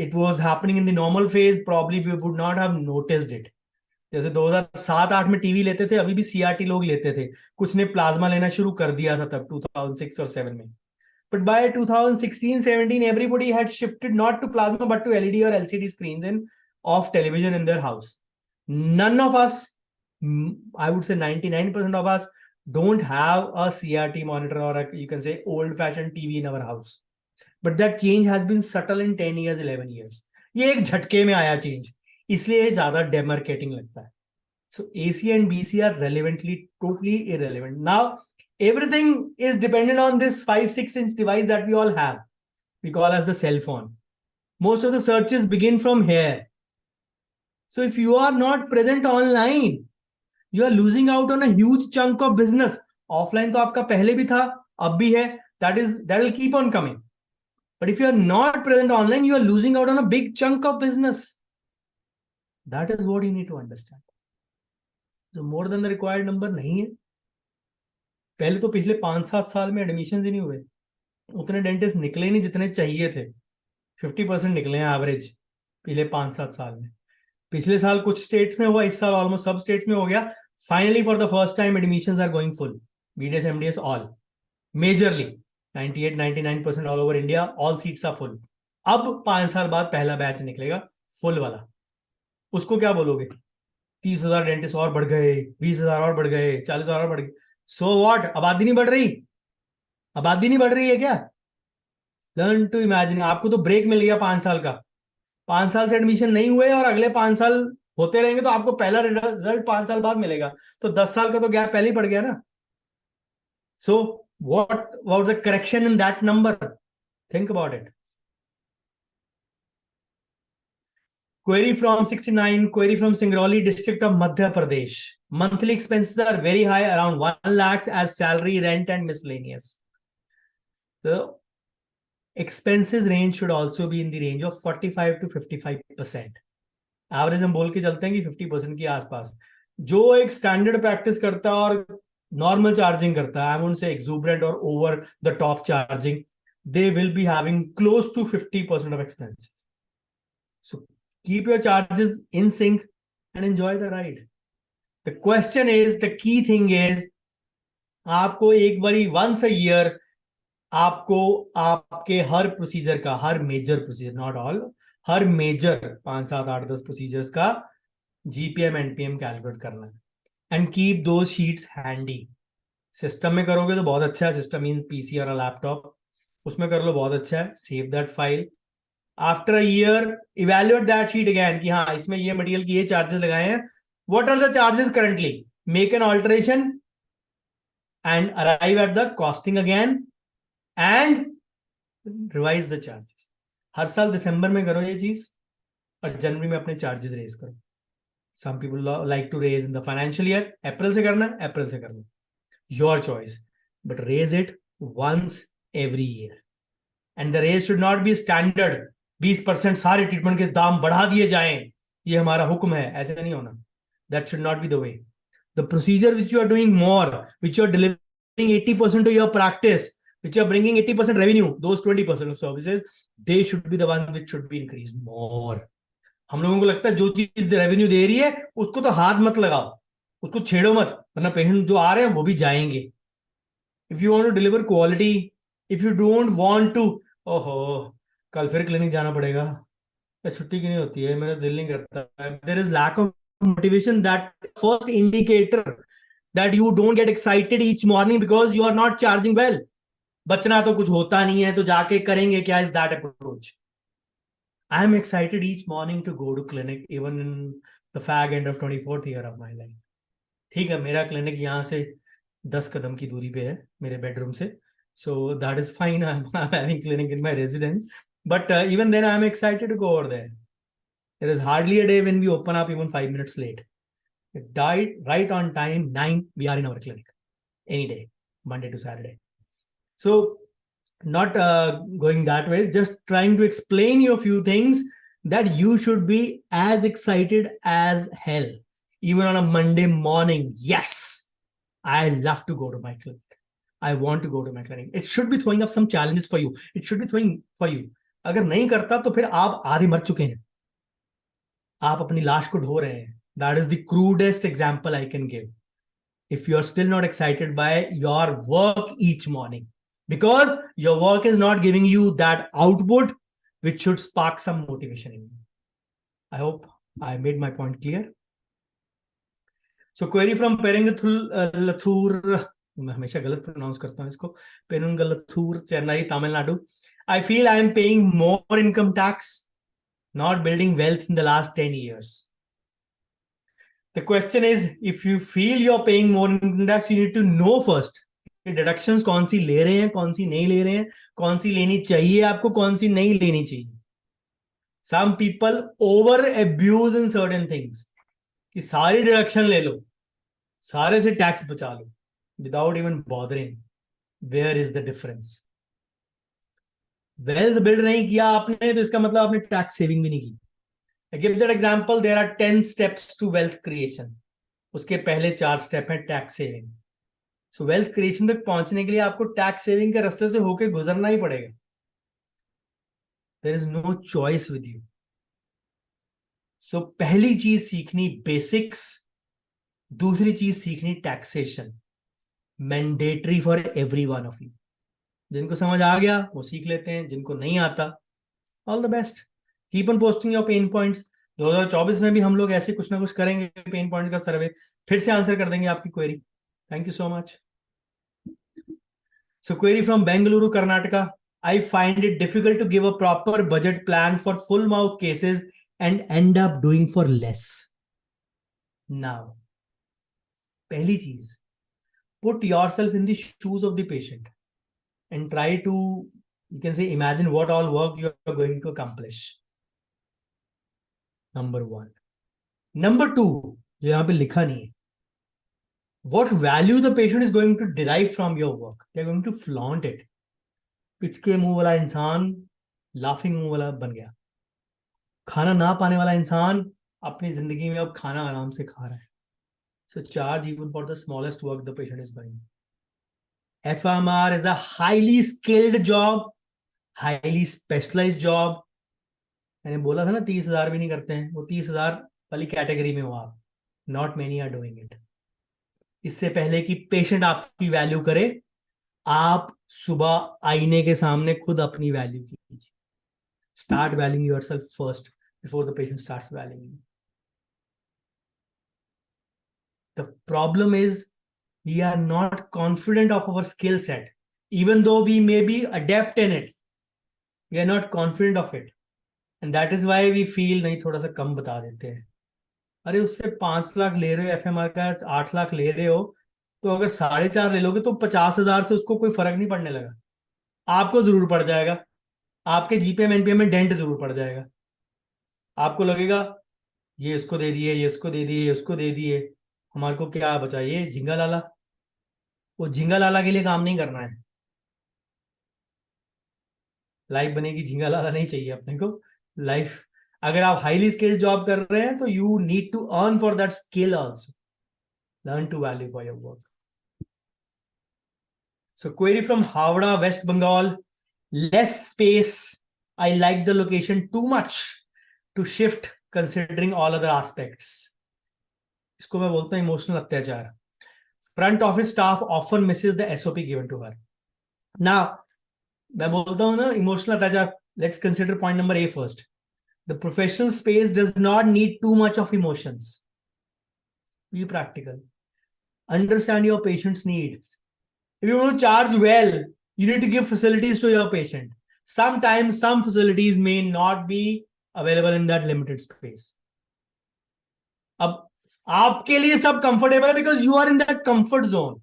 it was happening in the normal phase, probably we would not have noticed it. जैसे 2007-8 में टीवी लेते थे, अभी भी CRT लोग लेते थे. कुछ ने प्लाज्मा लेना शुरू कर दिया था तब 2006 और 7 में. But by 2016-17, everybody had shifted not to plasma but to LED or LCD screens and of television in their house. None of us, I would say 99% of us, don't have a CRT monitor or you can say old-fashioned TV in our house. But that change has been subtle in 10 years, 11 years. ये एक झटके में आया change, इसलिए ये ज्यादा demarcating लगता है. So AC and BC are relevantly totally irrelevant. Now everything is dependent on this 5-6 inch device that we all have. We call as the cell phone. Most of the searches begin from here. So if you are not present online, you are losing out on a huge chunk of business. Offline तो आपका पहले भी था, अब भी है. That will keep on coming. But if you are not present online, you are losing out on a big chunk of business. That is what you need to understand. So more than the required number नहीं है. पहले तो पिछले 5-7 साल में admission ही नहीं हुए, उतने डेंटिस्ट निकले नहीं जितने चाहिए थे. 50% निकले हैं एवरेज पिछले 5-7 साल में. पिछले साल कुछ स्टेट्स में हुआ, इस साल ऑलमोस्ट सब स्टेट्स में हो गया. Finally for the first time admissions are going full. BDS MDS all majorly 98-99% all over India, all seats are full. अब 5 साल बाद पहला बैच निकलेगा फुल वाला. उसको क्या बोलोगे? 30,000 डेंटिस्ट और बढ़ गए, 20,000 और बढ़ गए, 40,000 और बढ़ गए. So what? आबादी नहीं बढ़ रही? आबादी नहीं बढ़ रही है क्या? Learn to imagine. आपको तो ब्रेक मिल गया 5 साल का. 5 साल से एडमिशन नहीं हुए और अगले 5 साल होते रहेंगे तो आपको पहला रिजल्ट 5 साल बाद मिलेगा. तो 10 साल का तो गैप पहले ही पड़ गया ना. सो what about the correction in that number? Think about it. Query from 69, query from Singrauli district of Madhya Pradesh. Monthly expenses are very high, around 1 lakh as salary, rent and miscellaneous. The expenses range should also be in the range of 45 to 55%. Average हम बोल के चलते हैं कि 50% के आसपास. जो एक स्टैंडर्ड प्रैक्टिस करता है और नॉर्मल चार्जिंग करता है, आई वोंट से एक्सूबरेंट और over the top charging, they will be having close to 50% of expenses. So keep your charges in sync and enjoy the ride. The question is, the key thing is, आपको एक बारी once a year आपको आपके हर procedure का, हर major procedure, not all, हर major 5, 7, 8, 10 procedures का GPM NPM कैलकुलेट करना है. एंड कीप दो शीट्स हैंडी. सिस्टम में करोगे तो बहुत अच्छा है. सिस्टम मींस PC और लैपटॉप, उसमें कर लो बहुत अच्छा है. Save that file. After a year evaluate that sheet again कि हाँ इसमें ये मटेरियल की ये चार्जेस लगाए हैं. What are the charges currently? Make an alteration and arrive at the costing again and revise the charges. हर साल दिसंबर में करो ये चीज और जनवरी में अपने चार्जेस रेज करो. Some people like to raise in the financial year. अप्रैल से करना है, अप्रैल से कर लो. Your choice. But raise it once every year. And the raise should not be standard. 20% सारे ट्रीटमेंट के दाम बढ़ा दिए जाएं, ये हमारा हुक्म है. ऐसे नहीं होना. That should not be the way. The procedure which you are doing more, which you are delivering 80% to your practice, which you are bringing 80% revenue, those 20% of services, they should be the ones which should be increased more. हम लोगों को लगता है जो चीज revenue दे रही है उसको तो हाथ मत लगाओ, उसको छेड़ो मत, वरना पेशेंट जो आ रहे हैं वो भी जाएंगे. If you want to deliver quality, if you don't want to, ओहो कल फिर क्लिनिक जाना पड़ेगा, छुट्टी की नहीं होती है, मेरा दिल नहीं करता. There is lack of motivation. That first indicator that you don't get excited each morning because you are not charging well. बचना तो कुछ होता नहीं है तो जाके करेंगे क्या? Is that approach? I am excited each morning to go to clinic, even in the fag end of 24th year of my life. ठीक है, मेरा क्लिनिक यहाँ से 10 कदम की दूरी पे है मेरे बेडरूम से. So that is fine. I'm having clinic in my residence. But even then, I'm excited to go over there. There is hardly a day when we open up even 5 minutes late. Right on time, 9, we are in our clinic. Any day, Monday to Saturday. So not going that way, just trying to explain you a few things that you should be as excited as hell even on a Monday morning. Yes, I love to go to my clinic. I want to go to my clinic. It should be throwing up some challenges for you. It should be throwing for you. अगर नहीं करता तो फिर आप आधे मर चुके हैं, आप अपनी लाश को ढो रहे हैं. That is the crudest example I can give. If you are still not excited by your work each morning, because your work is not giving you that output which should spark some motivation in you. I hope I made my point clear. So query from Peringathur, मैं हमेशा गलत pronounce करता हूँ इसको, Perungalathur, Chennai, Tamil Nadu. I feel I am paying more income tax, not building wealth in the last 10 years. The question is, if you feel you're paying more income tax, you need to know first कि deductions कौन सी ले रहे हैं, कौन सी नहीं ले रहे हैं, कौन सी लेनी चाहिए आपको, कौन सी नहीं लेनी चाहिए. Some people over abuse in certain things कि सारी डिडक्शन ले लो, सारे से टैक्स बचा लो, without even bothering. Where is the difference? Wealth build नहीं किया आपने तो इसका मतलब आपने टैक्स सेविंग भी नहीं की. I give that example. There are 10 steps to wealth creation. उसके पहले 4 स्टेप हैं टैक्स सेविंग. सो वेल्थ क्रिएशन तक पहुंचने के लिए आपको टैक्स सेविंग के रास्ते से होके गुजरना ही पड़ेगा. There is no choice with you. So पहली चीज सीखनी बेसिक्स, दूसरी चीज सीखनी taxation. Mandatory for every one of you. जिनको समझ आ गया वो सीख लेते हैं, जिनको नहीं आता all the best. Keep on posting your pen points. 2024 में भी हम लोग ऐसे कुछ ना कुछ करेंगे, पेन पॉइंट का सर्वे, फिर से आंसर कर देंगे आपकी query. Thank you so much. So query from Bengaluru, Karnataka. I find it difficult to give a proper budget plan for full mouth cases and end up doing for less. Now, पहली चीज, put yourself in the shoes of the patient and try to, you can say, imagine what all work you are going to accomplish. Number one. Number two, जो यहाँ पे लिखा नहीं है, what value the patient is going to derive from your work. They are going to flaunt it. पिचके मुंह वाला इंसान laughing मुंह वाला बन गया. खाना ना पाने वाला इंसान अपनी जिंदगी में अब खाना आराम से खा रहा है. So charge even for the smallest work the patient is doing. FMR is a highly skilled job, highly specialized job. मैंने बोला था ना 30,000 भी नहीं करते हैं, वो 30,000 वाली कैटेगरी में हो आप. Not many are doing it. इससे पहले कि पेशेंट आपकी वैल्यू करे, आप सुबह आईने के सामने खुद अपनी वैल्यू कीजिए. Start valuing yourself first before the patient starts valuing you. The problem is we are not confident of our skill set. Even though we may be adept in it, we are not confident of it. And that is why we feel नहीं, थोड़ा सा कम बता देते हैं. अरे उससे 5 लाख ले रहे हो, एफएमआर का 8 लाख ले रहे हो, तो अगर 4.5 ले लोगे तो 50,000 से उसको कोई फर्क नहीं पड़ने लगा. आपको जरूर पड़ जाएगा, आपके जीपीएम एनपीएम में डेंट जरूर पड़ जाएगा. आपको लगेगा ये इसको दे दिए, ये इसको दे दिए, ये उसको दे दिए, हमारे को क्या बचा, ये झिंगा लाला. वो झिंगा लाला के लिए काम नहीं करना है. लाइफ बनेगी, झिंगा लाला नहीं चाहिए अपने को. लाइफ, अगर आप हाईली स्किल्ड जॉब कर रहे हैं तो you need to earn for that skill also. Learn to value for your work. So query from Howrah, West Bengal. Less space, I like the location too much to shift considering all other aspects. इसको मैं बोलता हूं emotional अत्याचार. Front office staff often misses the SOP given to her. ना मैं बोलता हूं ना इमोशनल अत्याचार. Let's consider point number A first. The professional space does not need too much of emotions. Be practical. Understand your patient's needs. If you want to charge well, you need to give facilities to your patient. Sometimes some facilities may not be available in that limited space. अब आपके लिए सब comfortable है because you are in that comfort zone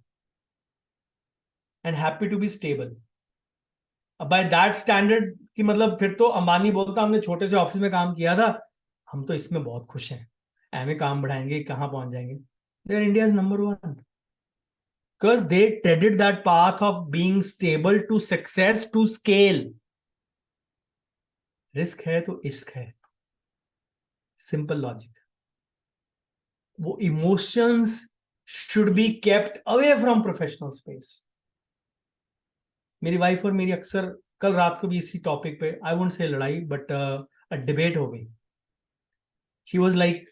and happy to be stable. अब by that standard कि मतलब फिर तो अंबानी बोलता हमने छोटे से ऑफिस में काम किया था, हम तो इसमें बहुत खुश हैं, हमें काम बढ़ाएंगे, कहां पहुंच जाएंगे. They are India's number one. Because they treaded that path of being stable to success to scale. Risk है तो इश्क है. Simple logic. वो emotions should be kept away from professional space. मेरी वाइफ और मेरी अक्सर कल रात को भी इसी टॉपिक पे, आई वोंट से लड़ाई बट डिबेट हो गई. शी वाज लाइक,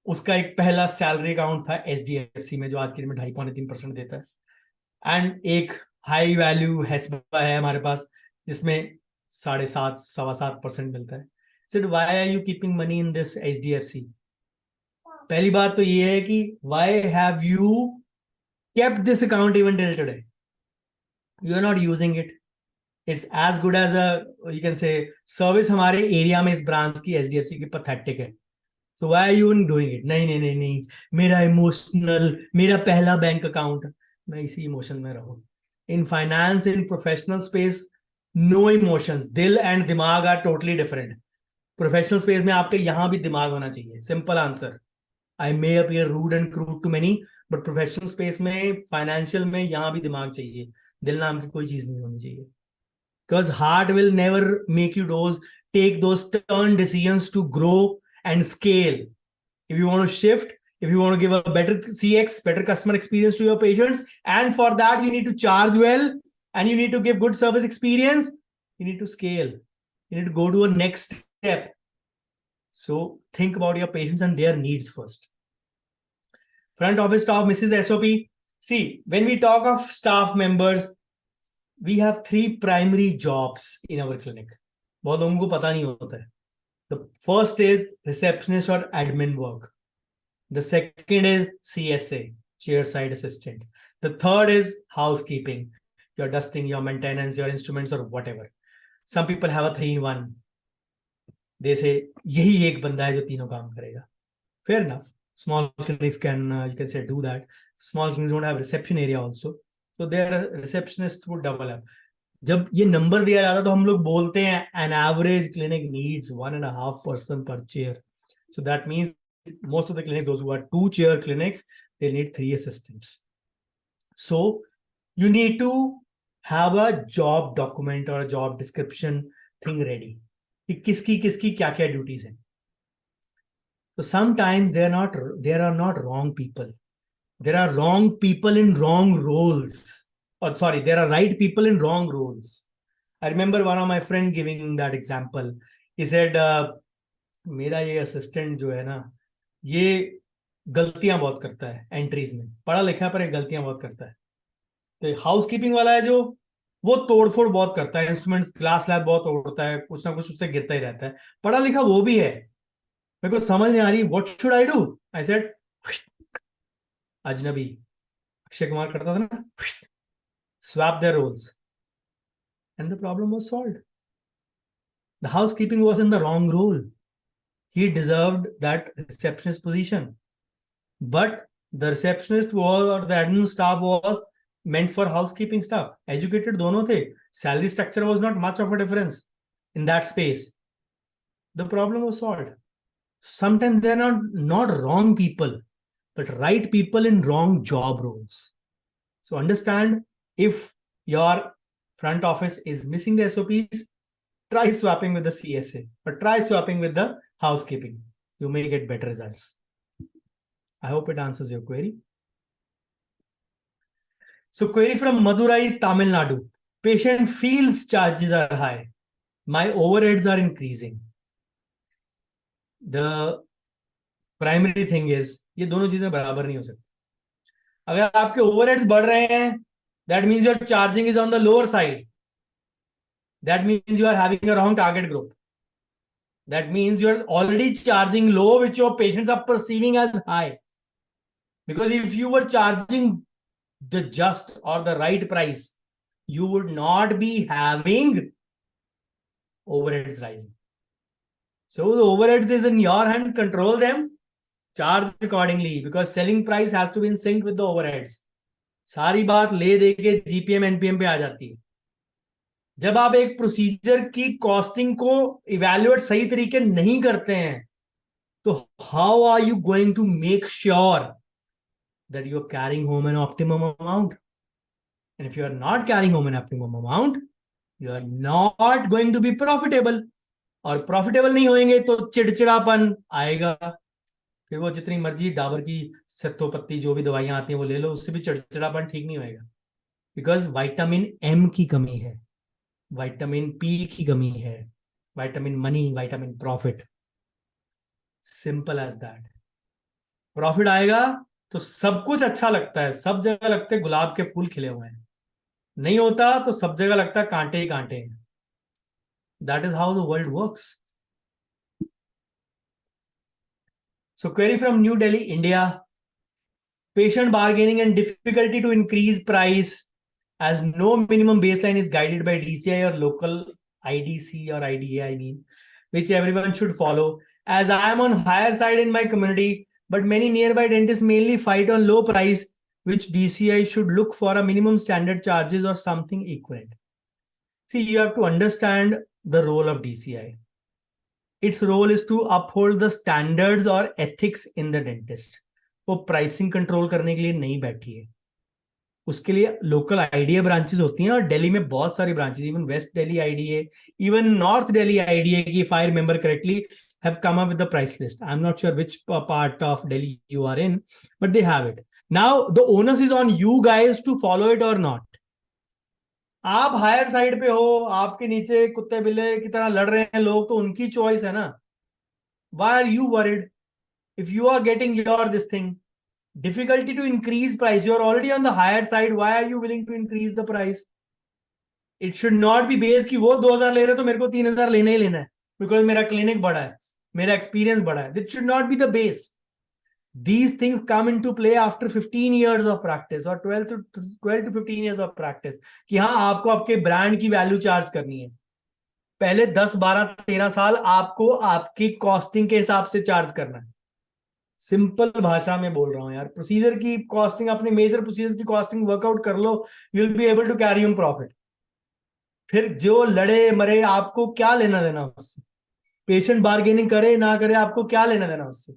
उसका एक पहला सैलरी अकाउंट था एचडीएफसी में जो आज के दिन में 2.5-3% देता है. एंड एक हाई वैल्यू हैसबा है हमारे पास जिसमें 7.5-7.25% मिलता है. Said why are you keeping money in this HDFC. पहली बात तो ये है कि why have you kept this account even till today? You are not using it. It's as good as a, you can say, service हमारे area में इस branch की एचडीएफसी की पैथेटिक है. So why are you even doing it? नहीं नहीं नहीं नहीं, मेरा इमोशनल, मेरा पहला बैंक अकाउंट. मैं इसी इमोशन में रहूं. In finance, in professional space, no emotions. दिल एंड दिमाग are totally different. Professional space में आपके यहां भी दिमाग होना चाहिए. Simple answer. I may appear rude and crude to many, but professional space में, फाइनेंशियल में, यहां भी दिमाग चाहिए. दिल नाम की कोई चीज नहीं होनी चाहिए. Because heart will never make you take those turn decisions to grow and scale. If you want to shift, if you want to give a better CX, better customer experience to your patients, and for that you need to charge well and you need to give good service experience, you need to scale. You need to go to a next step. So think about your patients and their needs first. Front office staff misses the SOP. See, when we talk of staff members, we have 3 primary jobs in our clinic. बहुत लोगों को पता नहीं होता है. The first is receptionist or admin work. The second is CSA, chair side assistant. The third is housekeeping, your dusting, your maintenance, your instruments or whatever. Some people have a 3-in-1. They say यही एक बंदा है जो तीनों काम करेगा. Fair enough. Small clinics can, you can say, do that. Small clinics don't have reception area also. So their receptionist would double up. जब ये नंबर दिया जाता है तो हम लोग बोलते हैं an average clinic needs 1.5 person per chair. So that means most of the clinics, those who are 2-chair clinics, they need 3 assistants. So you need to have a job document or a job description thing ready. कि किसकी क्या क्या duties हैं. So sometimes there are not wrong people. There are wrong people in wrong roles. Or sorry, there are right people in wrong roles. I remember one of my friend giving that example. He said, मेरा ये assistant जो है ना, ये गलतियां बहुत करता है एंट्रीज में. पढ़ा लिखा है पर ये गलतियां बहुत करता है. तो हाउस कीपिंग वाला है जो, वो तोड़फोड़ बहुत करता है. इंस्ट्रूमेंट्स, ग्लास लैब बहुत तोड़ता है. कुछ ना कुछ उससे गिरता ही रहता है. पढ़ा लिखा वो भी है. मेरे को समझ नहीं आ रही, what should I do? I said अजनबी. अक्षय कुमार करता था ना, swap their roles, and the problem was solved. The housekeeping was in the wrong role. He deserved that receptionist position, but the receptionist was, or the admin staff was meant for housekeeping staff. Educated दोनों थे. Salary structure was not much of a difference in that space. The problem was solved. Sometimes they are not wrong people, but right people in wrong job roles. So understand, if your front office is missing the SOPs, try swapping with the CSA or try swapping with the housekeeping. You may get better results. I hope it answers your query. So query from Madurai, Tamil Nadu. Patient feels charges are high. My overheads are increasing. The primary thing is, ये दोनों चीजें बराबर नहीं हो सकती. अगर आपके overheads बढ़ रहे हैं, that means your charging is on the lower side. That means you are having a wrong target group. That means you are already charging low, which your patients are perceiving as high. Because if you were charging the just or the right price, you would not be having overheads rising. So the overheads is in your hand, control them, charge accordingly, because selling price has to be in sync with the overheads. सारी बात ले दे के GPM NPM पे आ जाती है. जब आप एक प्रोसीजर की कॉस्टिंग को इवैल्यूएट सही तरीके नहीं करते हैं, तो how are you going to make sure that you are carrying home an optimum amount? And if you are not carrying home an optimum amount, you are not going to be profitable. और profitable नहीं होंगे तो चिड़चिड़ापन आएगा. फिर वो जितनी मर्जी डाबर की सत्तोपत्ती जो भी दवाइयां आती हैं वो ले लो, उससे भी चिड़चिड़ापन ठीक नहीं होएगा. बिकॉज विटामिन एम की कमी है, विटामिन पी की कमी है, vitamin money, vitamin profit. Simple as that. Profit आएगा तो सब कुछ अच्छा लगता है. सब जगह लगते हैं गुलाब के फूल खिले हुए हैं. नहीं होता तो सब जगह लगता है कांटे ही कांटे हैं. That is how the world works. So query from New Delhi, India. Patient bargaining and difficulty to increase price as no minimum baseline is guided by DCI or local IDC or IDA, I mean, which everyone should follow. As I am on higher side in my community, but many nearby dentists mainly fight on low price, which DCI should look for a minimum standard charges or something equivalent. See, you have to understand the role of DCI. Its role is to uphold the standards or ethics in the dentist. वो pricing control करने के लिए नहीं बैठी है. उसके लिए local IDA branches होती हैं और दिल्ली में बहुत सारी branches, even West Delhi IDA, even North Delhi IDA की, if I remember correctly, have come up with the price list. I'm not sure which part of Delhi you are in, but they have it. Now the onus is on you guys to follow it or not. आप higher side पे हो, आपके नीचे कुत्ते बिल्ले की तरह लड़ रहे हैं लोग, तो उनकी चॉइस है ना. Why are you worried? If you are getting your this thing, difficulty to increase price, you're already on the higher side, why are you willing to increase the price? It should not be based कि वो 2000 ले रहे तो मेरे को 3000 लेना ही लेना है because मेरा क्लिनिक बड़ा है, मेरा एक्सपीरियंस बड़ा है. That should not be the base. These things come into play after 15 years of practice or 12 to 15 years of practice कि हाँ आपको आपके ब्रांड की वैल्यू चार्ज करनी है. पहले 10 12 13 साल आपको आपकी कॉस्टिंग के हिसाब से चार्ज करना है. सिंपल भाषा में बोल रहा हूं यार. प्रोसीजर की कॉस्टिंग, अपने मेजर प्रोसीजर की कॉस्टिंग वर्कआउट कर लो, you will be able to carry on profit. फिर जो लड़े मरे, आपको क्या लेना देना उससे. पेशेंट बार्गेनिंग करे ना करे, आपको क्या लेना देना उससे.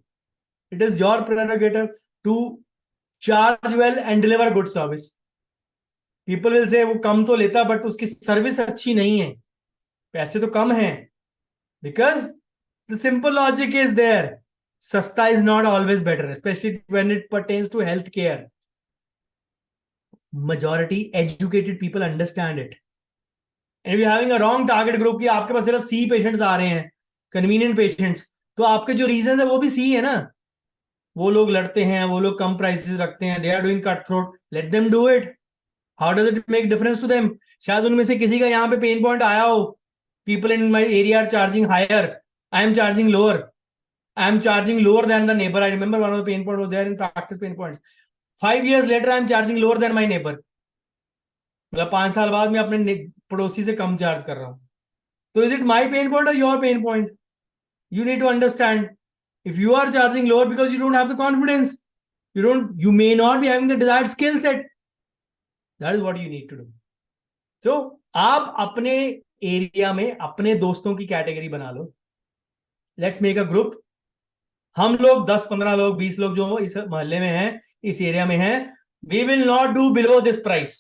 It is your prerogative to charge well and deliver good service. People will say वो कम तो लेता बट उसकी सर्विस अच्छी नहीं है, पैसे तो कम हैं, because the simple logic is there. Sasta is not always better, especially when it pertains to healthcare. Majority educated people understand it. And if you're having a wrong target group कि आपके पास सिर्फ C patients आ रहे हैं, convenient patients, तो आपके जो reasons है वो भी C है ना. वो लोग लड़ते हैं, वो लोग कम prices रखते हैं, they are doing cutthroat. Let them do it. How does it make difference to them? शायद उनमें से किसी का यहाँ पे pain point आया हो. People in my area are charging higher. I am charging lower. I am charging lower than the neighbor. I remember one of the pain points was there in practice pain points. 5 years later, I am charging lower than my neighbor. मतलब 5 साल बाद मैं अपने पड़ोसी से कम charge कर रहा हूं. तो is it my pain point or your pain point? You need to understand. If you are charging lower because you don't have the confidence, you may not be having the desired skill set. That is what you need to do. So आप अपने area में अपने दोस्तों की category बना लो. Let's make a group. हम लोग 10-15 लोग 20 लोग जो इस मोहल्ले में हैं, इस एरिया में हैं, we will not do below this price.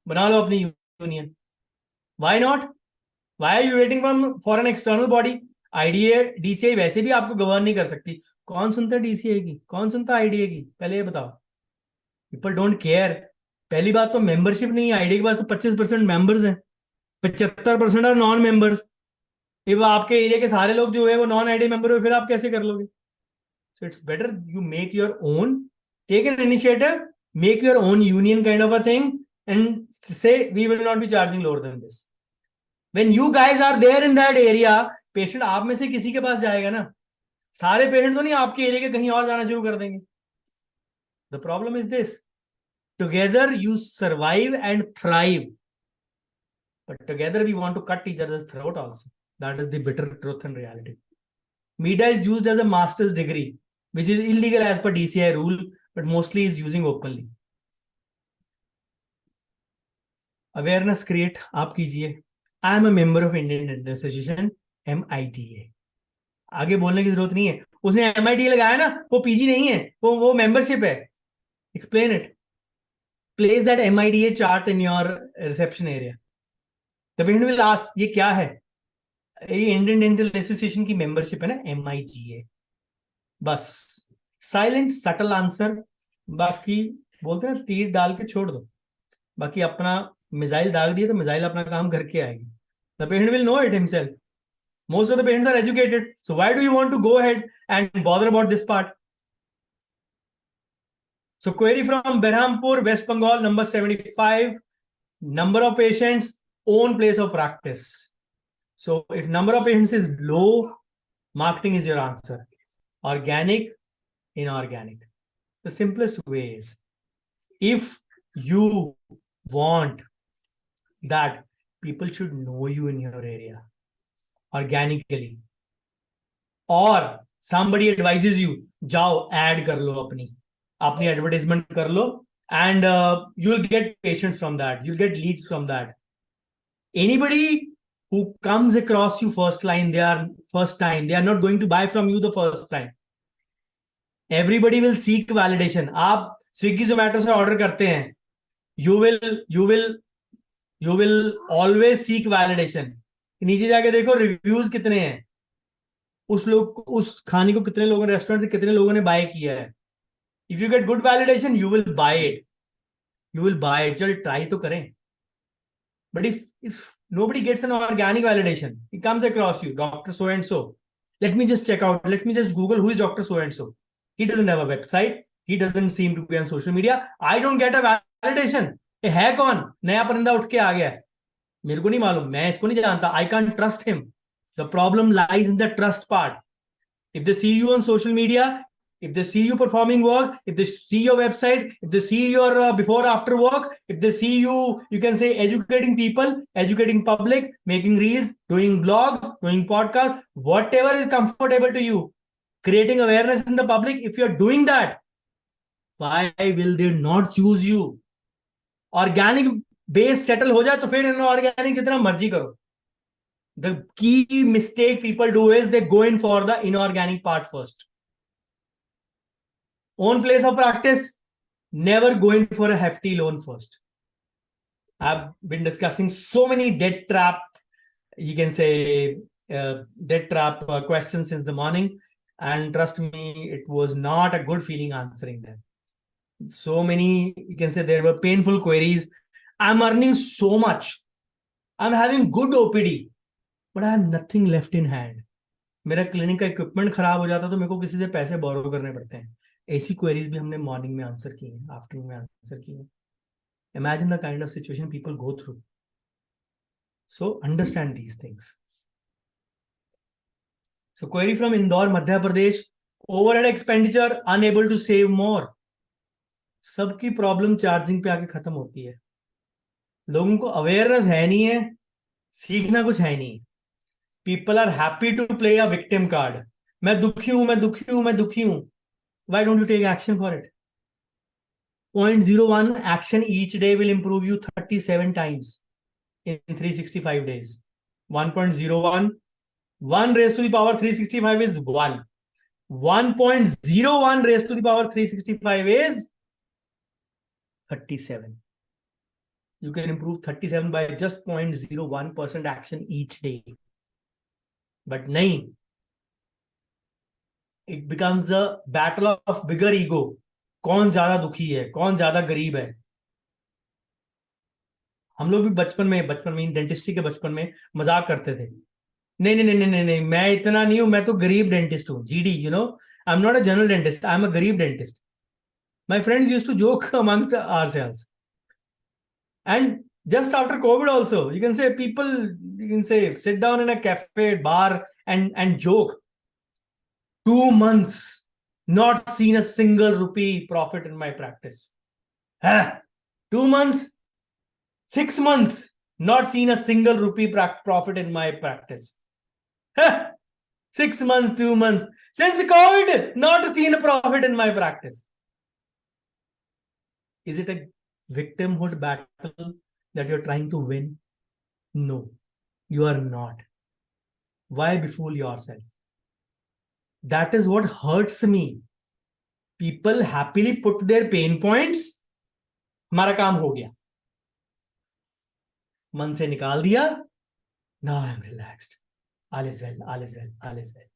बना लो अपनी union. Why not? Why are you waiting for an external body? IDA DCI वैसे भी आपको गवर्न नहीं कर सकती. कौन सुनता है डीसीआई की, कौन सुनता है आईडीए की? पहले ये बताओ. People don't care. पहली बात तो मेंबरशिप नहीं है. आईडीए के पास तो 25% मेंबर्स हैं, 75% आर नॉन मेंबर्स. वो आपके एरिया के सारे लोग जो है वो नॉन आईडीए मेंबर हो, फिर आप कैसे कर लोगे? So it's better you make your own, take an initiative, make your own union kind of a thing and say we will not be charging lower than this. When you guys are there in that area, patient आप में से किसी के पास जाएगा ना. सारे patient तो नहीं आपके एरिया के कहीं और जाना शुरू कर देंगे. The problem is this: together you survive and thrive, but together we want to cut each other's throat also. That is the bitter truth and reality. Media is used as a master's degree, which is illegal as per DCI rule, but mostly is using openly. Awareness create आप कीजिए. I am a member of Indian Dental Association, MITA. आगे बोलने की जरूरत नहीं है. उसने MITA लगाया ना, वो PG नहीं है, वो मेंबरशिप है. Explain it. Place that MITA chart in your reception area. The patient will ask, ये क्या है? ये इंडियन डेंटल एसोसिएशन की मेंबरशिप है ना, MITA. बस साइलेंट सटल आंसर. बाकी बोलते हैं तीर डाल के छोड़ दो, बाकी अपना मिसाइल दाग दिए तो मिसाइल अपना काम करके आएगी. The patient will know it himself. Most of the patients are educated, so why do you want to go ahead and bother about this part? So query from Berhampur, West Bengal, number 75. Number of patients, own place of practice. So if number of patients is low, marketing is your answer. Organic, inorganic? The simplest way is, if you want that people should know you in your area organically, or somebody advises you, जाओ add कर लो, अपनी advertisement कर लो, and you'll get patients from that, you'll get leads from that. Anybody who comes across you first time, they are not going to buy from you the first time. Everybody will seek validation. आप स्विगी जोमेटो से order करते हैं, you will always seek validation. नीचे जाके देखो reviews कितने हैं, उस खाने को कितने लोगों ने, रेस्टोरेंट से कितने लोगों ने बाय किया है. If you get good validation, you will buy it. चल ट्राई तो करें. But if nobody gets an organic validation, he comes across you, Dr. So and so. Let me just check out. Let me just Google who is Dr. So and so. He doesn't have a website. He doesn't seem to be on social media. I don't get a validation. है कौन? नया परिंदा उठ के आ गया है. मेरे को नहीं मालूम, मैं इसको नहीं जानता. I can't trust him. The problem lies in the trust part. If they see you on social media, if they see you performing work, if they see your website, if they see your before after work, if they see you can say educating people, educating public, making reels, doing blogs, doing podcasts, whatever is comfortable to you, creating awareness in the public. If you're doing that, why will they not choose you? Organic base settle हो जाए तो फिर inorganic जितना मर्जी करो. The key mistake people do is they go in for the inorganic part first. Own place of practice, never go in for a hefty loan first. I've been discussing so many debt trap, you can say debt trap questions since the morning, and trust me, it was not a good feeling answering them. So many, you can say, there were painful queries. I'm earning so much, I'm having good OPD, but I have nothing left in hand. मेरा clinic का equipment खराब हो जाता तो मेरे को किसी से पैसे बोरो करने पड़ते हैं. ऐसी क्वेरीज भी हमने मॉर्निंग में आंसर की हैं, आफ्टरनून में आंसर की हैं. Imagine the kind of situation people go through. So understand these things. So query from Indore, Madhya Pradesh. Overhead expenditure, unable to save more. सबकी प्रॉब्लम चार्जिंग पे आके खत्म होती है. लोगों को अवेयरनेस है नहीं है, सीखना कुछ है नहीं. People are happy to play a victim card. मैं दुखी हूं, मैं दुखी हूं, मैं दुखी हूं. Why don't you take action for it? 0.01 action each day will improve you 37 times in 365 days. 1.01, 1 raised to the power 365 is 1. 1.01 raised to the power 365 is 37. You can improve 37 by just 0.01% action each day. But nahi, it becomes a battle of bigger ego. कौन ज्यादा दुखी है, कौन ज्यादा गरीब है. हम लोग भी बचपन में डेंटिस्ट्री के बचपन में मजाक करते थे. नहीं नहीं नहीं नहीं नहीं, मैं इतना नहीं हूं, मैं तो गरीब डेंटिस्ट हूं. GD, you know, I am not a general dentist, I am a गरीब dentist. My friends used to joke amongst ourselves. And just after COVID also, you can say people, you can say sit down in a cafe, bar and joke. 2 months, not seen a single rupee profit in my practice. 2 months, 6 months, not seen a single rupee profit in my practice. 6 months, 2 months, since COVID, not seen a profit in my practice. Is it a victimhood battle that you're trying to win? No, you are not. Why befool yourself? That is what hurts me. People happily put their pain points. हमारा काम हो गया, मन से निकाल दिया. Now I'm relaxed. All is well, all is well, all is well.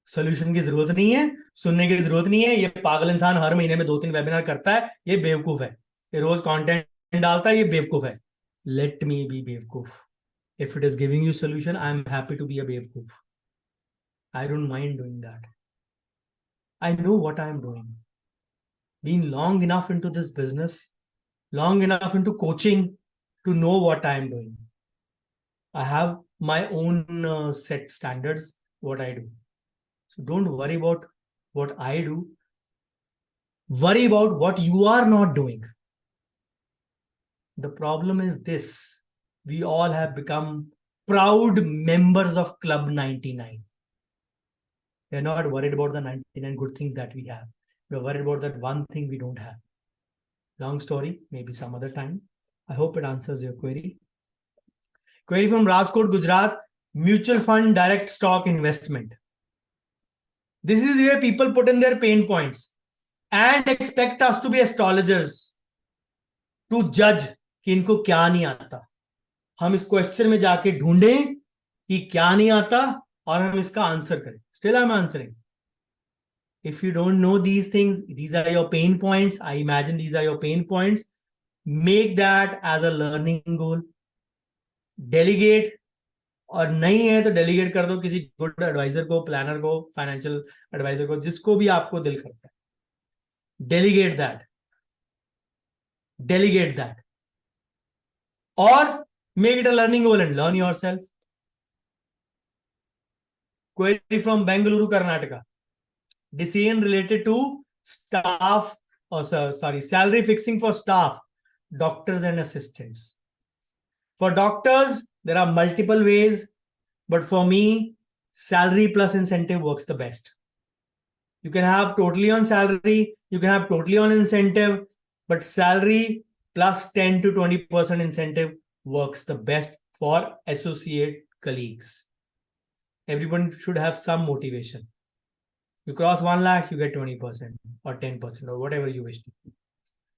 Solution की जरूरत नहीं है, सुनने की जरूरत नहीं है. ये पागल इंसान हर महीने में 2-3 वेबिनार करता है, ये बेवकूफ है. ये रोज कंटेंट डालता है, ये बेवकूफ है. Let me be बेवकूफ. If it is giving you solution, I am happy to be a बेवकूफ. I don't mind doing that. I know what I am doing. Been long enough into this business, long enough into coaching to know what I am doing. I have my own set standards, what I do. So don't worry about what I do. Worry about what you are not doing. The problem is this: we all have become proud members of Club 99. We're not worried about the 99 good things that we have. We're worried about that one thing we don't have. Long story, maybe some other time. I hope it answers your query. Query from Rajkot, Gujarat. Mutual fund direct stock investment. This is where people put in their pain points and expect us to be astrologers to judge कि इनको क्या नहीं आता. हम इस question में जाके ढूंढें कि क्या नहीं आता और हम इसका आंसर करें. Still I'm answering. If you don't know these things, these are your pain points. I imagine these are your pain points. Make that as a learning goal. Delegate. और नहीं है तो डेलीगेट कर दो किसी गुड एडवाइजर को, planner को, financial adviser को, जिसको भी आपको दिल करता है. Delegate that. Delegate that. Or make it a learning goal and learn yourself. Query from Bengaluru, Karnataka. Decision related to staff, salary fixing for staff, doctors and assistants. For doctors, there are multiple ways, but for me, salary plus incentive works the best. You can have totally on salary, you can have totally on incentive, but salary plus 10 to 20% incentive works the best for associate colleagues. Everyone should have some motivation. You cross 1 lakh, you get 20% or 10% or whatever you wish to.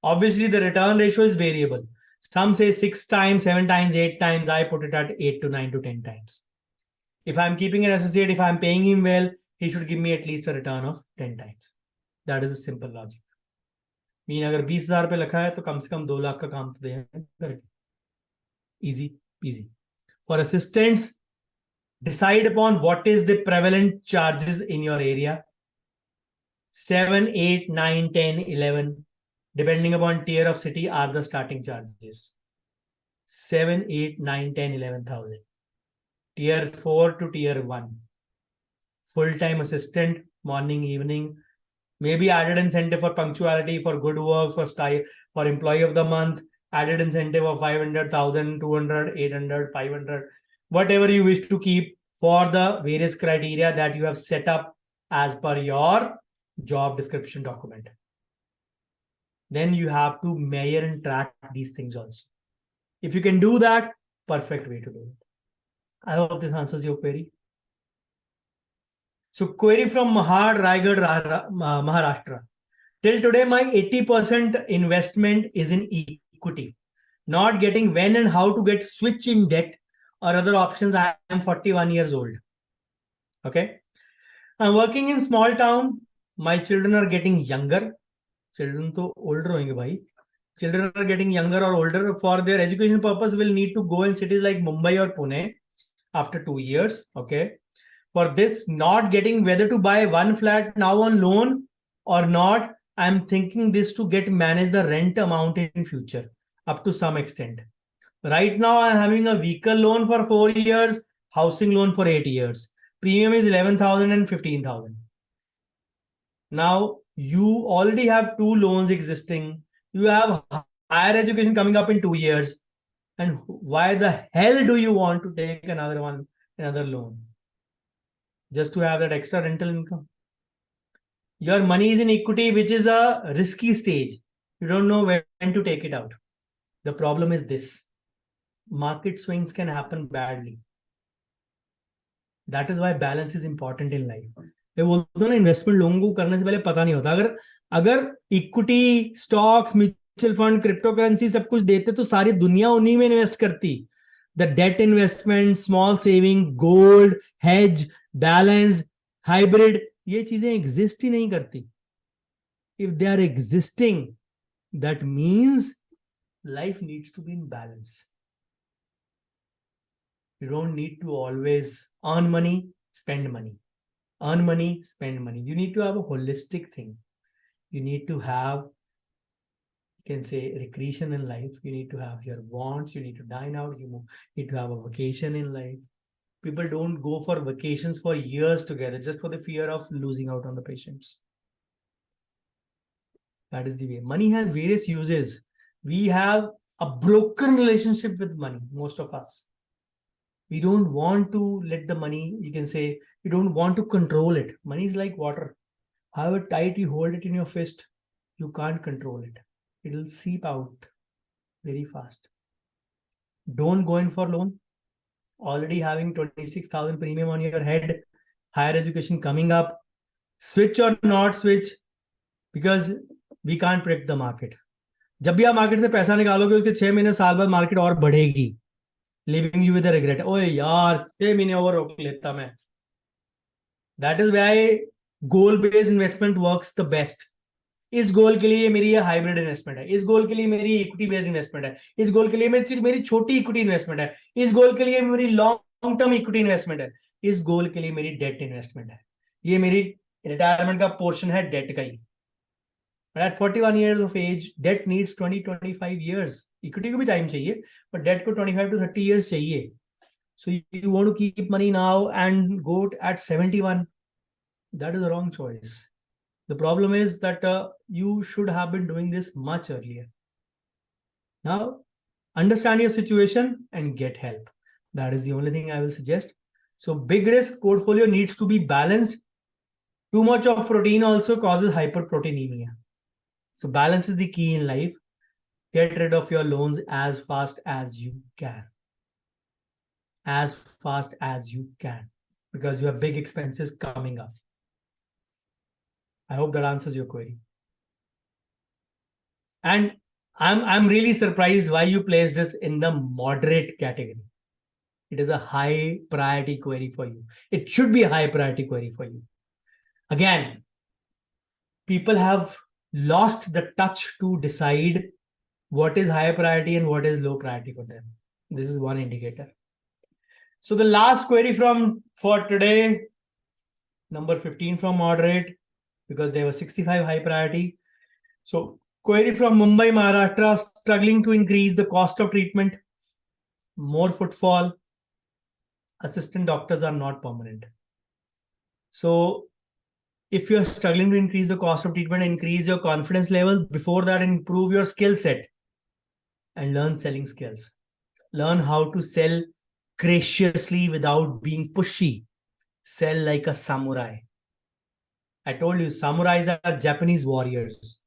Obviously, the return ratio is variable. Some say 6 times, 7 times, 8 times. I put it at 8 to 9 to 10 times. If I'm keeping an associate, if I'm paying him well, he should give me at least a return of 10 times. That is a simple logic. Mean अगर 20,000 पे लिखा है तो कम से कम 2 लाख का काम तो दे. Easy peasy. For assistants, decide upon what is the prevalent charges in your area. 7, 8, 9, 10, 11, depending upon tier of city, are the starting charges. 7, 8, 9, 10, 11,000. Tier 4 to tier 1. Full-time assistant, morning, evening. Maybe added incentive for punctuality, for good work, for employee of the month. Added incentive of 500,000, 200, 800, 500. Whatever you wish to keep for the various criteria that you have set up as per your job description document. Then you have to measure and track these things also. If you can do that, perfect way to do it. I hope this answers your query. So query from Mahad, Raigad, Maharashtra. Till today, my 80% investment is in equity. Not getting when and how to get switch in debt or other options. I am 41 years old. Okay. I'm working in small town. My children are getting younger. Children to older hoenge bhai. Children are getting younger or older. For their education purpose, will need to go in cities like Mumbai or Pune after 2 years. Okay. For this, not getting whether to buy one flat now on loan or not, I'm thinking this to get manage the rent amount in future up to some extent. Right now, I'm having a vehicle loan for 4 years, housing loan for 8 years. Premium is 11,000 and 15,000. Now, you already have 2 loans existing. You have higher education coming up in 2 years. And why the hell do you want to take another loan? Just to have that extra rental income. Your money is in equity, which is a risky stage. You don't know when to take it out. The problem is this: market swings can happen badly. That is why balance is important in life. मैं बोलता हूँ ना, investment लोगों को करने से पहले पता नहीं होता. अगर equity, stocks, mutual fund, crypto currency सब कुछ देते तो सारी दुनिया उन्हीं में इन्वेस्ट करती. The debt investment, small saving, gold, hedge, balanced, hybrid, ये चीजें exist ही नहीं करती. If they are existing, that means life needs to be in balance. You don't need to always earn money, spend money. Earn money, spend money. You need to have a holistic thing. You need to have, you can say, recreation in life. You need to have your wants. You need to dine out. You need to have a vacation in life. People don't go for vacations for years together just for the fear of losing out on the patients. That is the way. Money has various uses. We have a broken relationship with money, most of us. We don't want to let the money, you can say, we don't want to control it. Money is like water. However tight you hold it in your fist, you can't control it. It will seep out very fast. Don't go in for loan. Already having 26,000 premium on your head, higher education coming up. Switch or not switch, because we can't predict the market. जब भी आप market से पैसा निकालोगे उसके 6 महीने साल बाद मार्केट और बढ़ेगी, leaving you with a regret. ओए यार 6 महीने और रोक लेता मैं. That is why goal based investment works the best. इस गोल के लिए मेरी ये हाइब्रिड इन्वेस्टमेंट है, इस गोल के लिए मेरी इक्विटी बेस्ड इन्वेस्टमेंट है, इस गोल के लिए मेरी छोटी इक्विटी इन्वेस्टमेंट है, इस गोल के लिए मेरी लॉन्ग टर्म इक्विटी इन्वेस्टमेंट है, इस गोल के लिए मेरी डेट इन्वेस्टमेंट है. ये मेरी रिटायरमेंट का पोर्शन है डेट का ही. But at 41 years of age, debt needs 20-25 years. Equity को भी टाइम चाहिए, but debt को 25 to 30 years चाहिए. So you want to keep money now and go at 71. That is the wrong choice. The problem is that you should have been doing this much earlier. Now, understand your situation and get help. That is the only thing I will suggest. So big risk portfolio needs to be balanced. Too much of protein also causes hyperproteinemia. So balance is the key in life. Get rid of your loans as fast as you can. As fast as you can. Because you have big expenses coming up. I hope that answers your query. And I'm really surprised why you placed this in the moderate category. It is a high priority query for you. It should be a high priority query for you. Again, people have lost the touch to decide what is high priority and what is low priority for them. This is one indicator. So the last query for today, number 15 from moderate, because there was 65 high priority. So query from Mumbai, Maharashtra, struggling to increase the cost of treatment, more footfall, assistant doctors are not permanent. So if you're struggling to increase the cost of treatment, increase your confidence levels. Before that, improve your skill set and learn selling skills. Learn how to sell graciously without being pushy. Sell like a samurai. I told you, samurais are Japanese warriors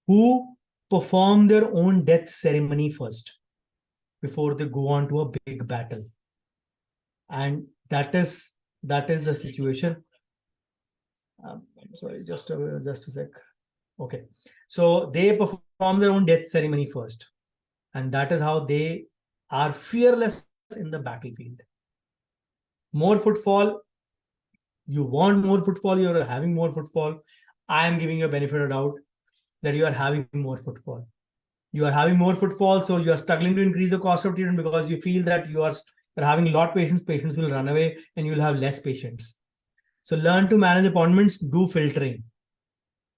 who perform their own death ceremony first before they go on to a big battle. And that is the situation. Sorry, just a sec. Okay. So they perform their own death ceremony first. And that is how they are fearless in the battlefield. More footfall. You want more footfall, you are having more footfall. I am giving you a benefit of doubt that you are having more footfall. You are having more footfall, so you are struggling to increase the cost of treatment because you feel that you are having a lot of patients. Patients will run away and you will have less patients. So learn to manage appointments, do filtering.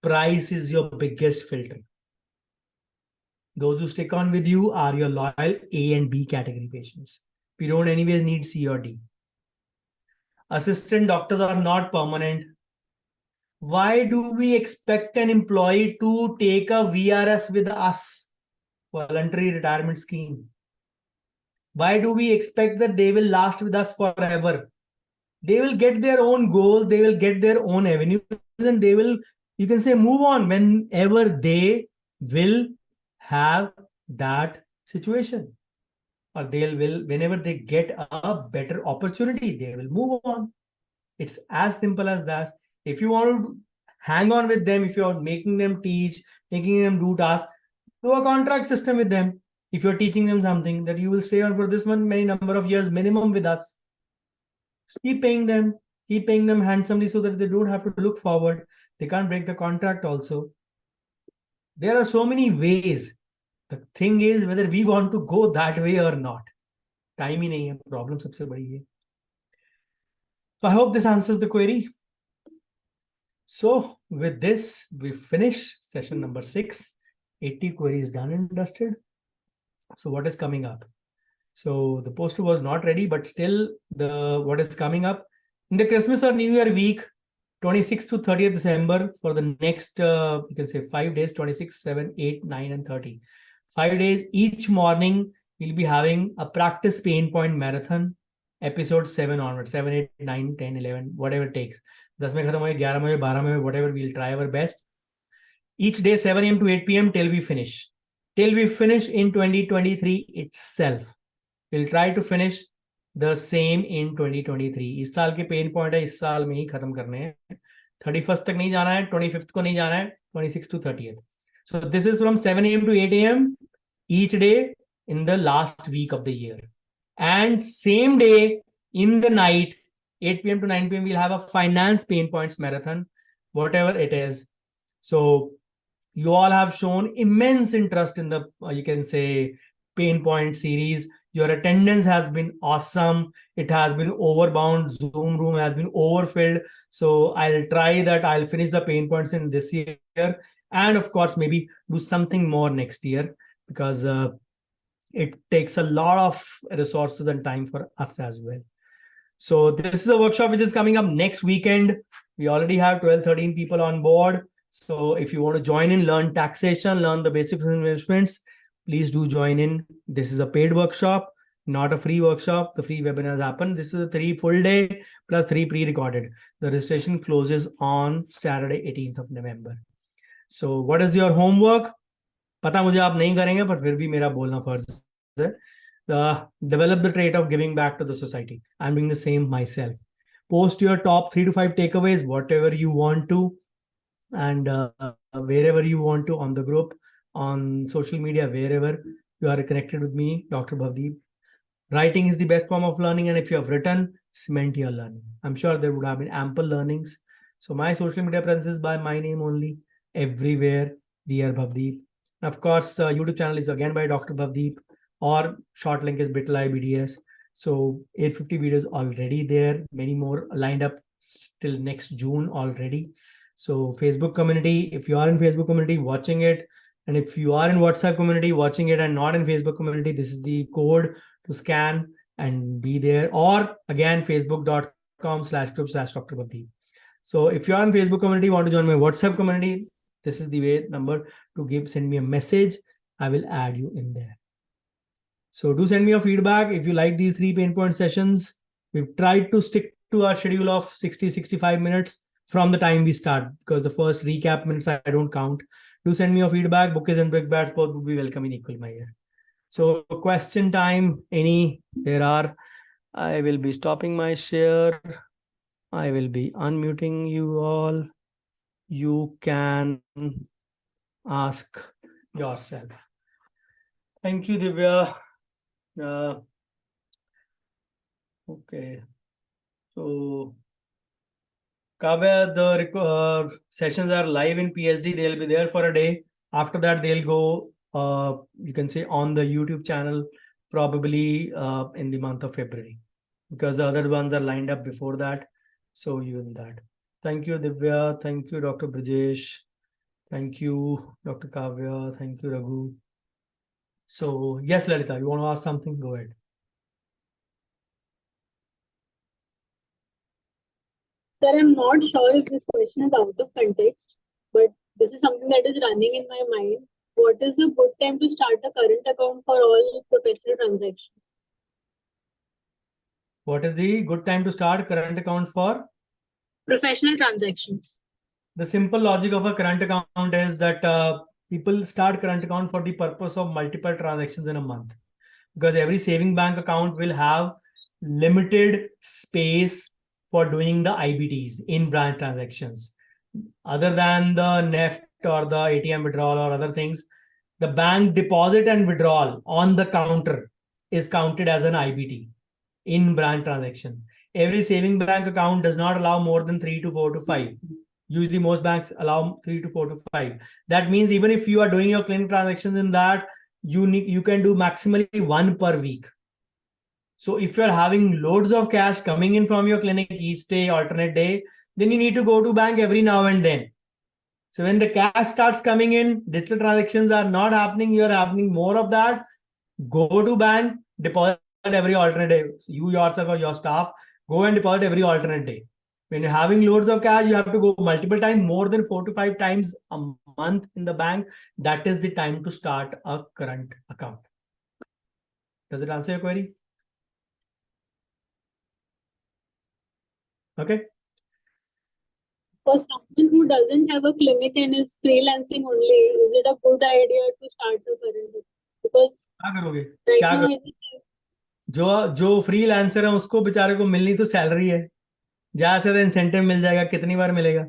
Price is your biggest filter. Those who stick on with you are your loyal A and B category patients. We don't anyways need C or D. Assistant doctors are not permanent. Why do we expect an employee to take a VRS with us? Voluntary retirement scheme. Why do we expect that they will last with us forever? They will get their own goals, they will get their own avenues, and they will, you can say, move on whenever they will have that situation. Or whenever they get a better opportunity, they will move on. It's as simple as that. If you want to hang on with them, if you're making them teach, making them do tasks, do a contract system with them. If you're teaching them something that you will stay on for this many number of years minimum with us, keep paying them handsomely so that they don't have to look forward. They can't break the contract also. There are so many ways. The thing is whether we want to go that way or not. Time ही नहीं है, problem सबसे बड़ी है. So I hope this answers the query. So with this, we finish session number 6. 80 queries done and dusted. So what is coming up? So the poster was not ready, but still what is coming up in the Christmas or New Year week, 26th to 30th December for the next, you can say 5 days, 26, 7, 8, 9, and 30. 5 days, each morning, we'll be having a practice pain point marathon, episode 7 onward, 7, 8, 9, 10, 11, whatever it takes. 10 में खत्म हो 11 में 12 में, whatever, we'll try our best. Each day, 7 a.m. to 8 p.m. till we finish. Till we finish in 2023 itself. We'll try to finish the same in 2023. इस साल के pain point है, इस साल में ही खत्म करने हैं. 31st तक नहीं जाना है, 25th को नहीं जाना है, 26th to 30th. So this is from 7 a.m. to 8 a.m. each day in the last week of the year. And same day in the night, 8 p.m. to 9 p.m. we'll have a finance pain points marathon, whatever it is. So you all have shown immense interest in the, you can say, pain point series. Your attendance has been awesome. It has been overbound. Zoom room has been overfilled. So I'll try that. I'll finish the pain points in this year. And of course, maybe do something more next year, because it takes a lot of resources and time for us as well. So this is a workshop which is coming up next weekend. We already have 12, 13 people on board. So if you want to join in, learn taxation, learn the basics of investments, please do join in. This is a paid workshop, not a free workshop. The free webinars happen. This is a 3 full day plus 3 pre-recorded. The registration closes on Saturday, 18th of November. So what is your homework? पता मुझे आप नहीं करेंगे, पर फिर भी मेरा बोलना फर्ज है. Develop the trait of giving back to the society. I'm doing the same myself. Post your top 3 to 5 takeaways, whatever you want to, and wherever you want to, on the group, on social media, wherever you are connected with me, Dr. Bhavdeep. Writing is the best form of learning, and if you have written, cement your learning. I'm sure there would have been ample learnings. So my social media presence is by my name only, everywhere, Dear Bhavdeep. Of course, YouTube channel is again by Dr. Bhavdeep, or short link is bit.ly BDS. So 850 videos already there, many more lined up till next June already. So Facebook community, if you are in Facebook community watching it, and if you are in WhatsApp community watching it and not in Facebook community, this is the code to scan and be there. Or again, facebook.com/group/Dr. Bhavdeep. So if you are in Facebook community, want to join my WhatsApp community, this is the way number to send me a message. I will add you in there. So do send me your feedback. If you like these 3 pain point sessions, we've tried to stick to our schedule of 60-65 minutes from the time we start, because the first recap minutes I don't count. Do send me your feedback. Bookies and brickbats both would be welcome in equal measure. So question time, any there are. I will be stopping my share. I will be unmuting you all. You can ask yourself. Thank you, Divya. Okay. So Kavya, the sessions are live in PSD. They'll be there for a day. After that, they'll go, you can say, on the YouTube channel, probably in the month of February, because the other ones are lined up before that. So even that. Thank you, Divya. Thank you, Dr. Brajesh. Thank you, Dr. Kavya. Thank you, Raghu. So yes, Lalita, you want to ask something? Go ahead. Sir, I'm not sure if this question is out of context, but this is something that is running in my mind. What is the good time to start a current account for all professional transactions? What is the good time to start current account for? Professional transactions. The simple logic of a current account is that people start current account for the purpose of multiple transactions in a month, because every saving bank account will have limited space for doing the IBTs, in branch transactions. Other than the NEFT or the ATM withdrawal or other things, the bank deposit and withdrawal on the counter is counted as an IBT, in branch transaction. Every saving bank account does not allow more than 3 to 4 to 5. Usually most banks allow 3 to 4 to 5. That means even if you are doing your clinic transactions in that, you can do maximally 1 per week. So if you're having loads of cash coming in from your clinic each day, alternate day, then you need to go to bank every now and then. So when the cash starts coming in, digital transactions are not happening, you're happening more of that, go to bank, deposit every alternate day. So you yourself or your staff, go and deposit every alternate day. When you're having loads of cash, you have to go multiple times, more than 4 to 5 times a month in the bank. That is the time to start a current account. Does it answer your query? Okay. For someone who doesn't have a clinic and is freelancing only, is it a good idea to start a current account? Because क्या करोगे? right क्या now, जो freelancer है उसको बेचारे को मिलनी तो सैलरी है, ज्यादा से ज्यादा इंसेंटिव मिल जाएगा, कितनी बार मिलेगा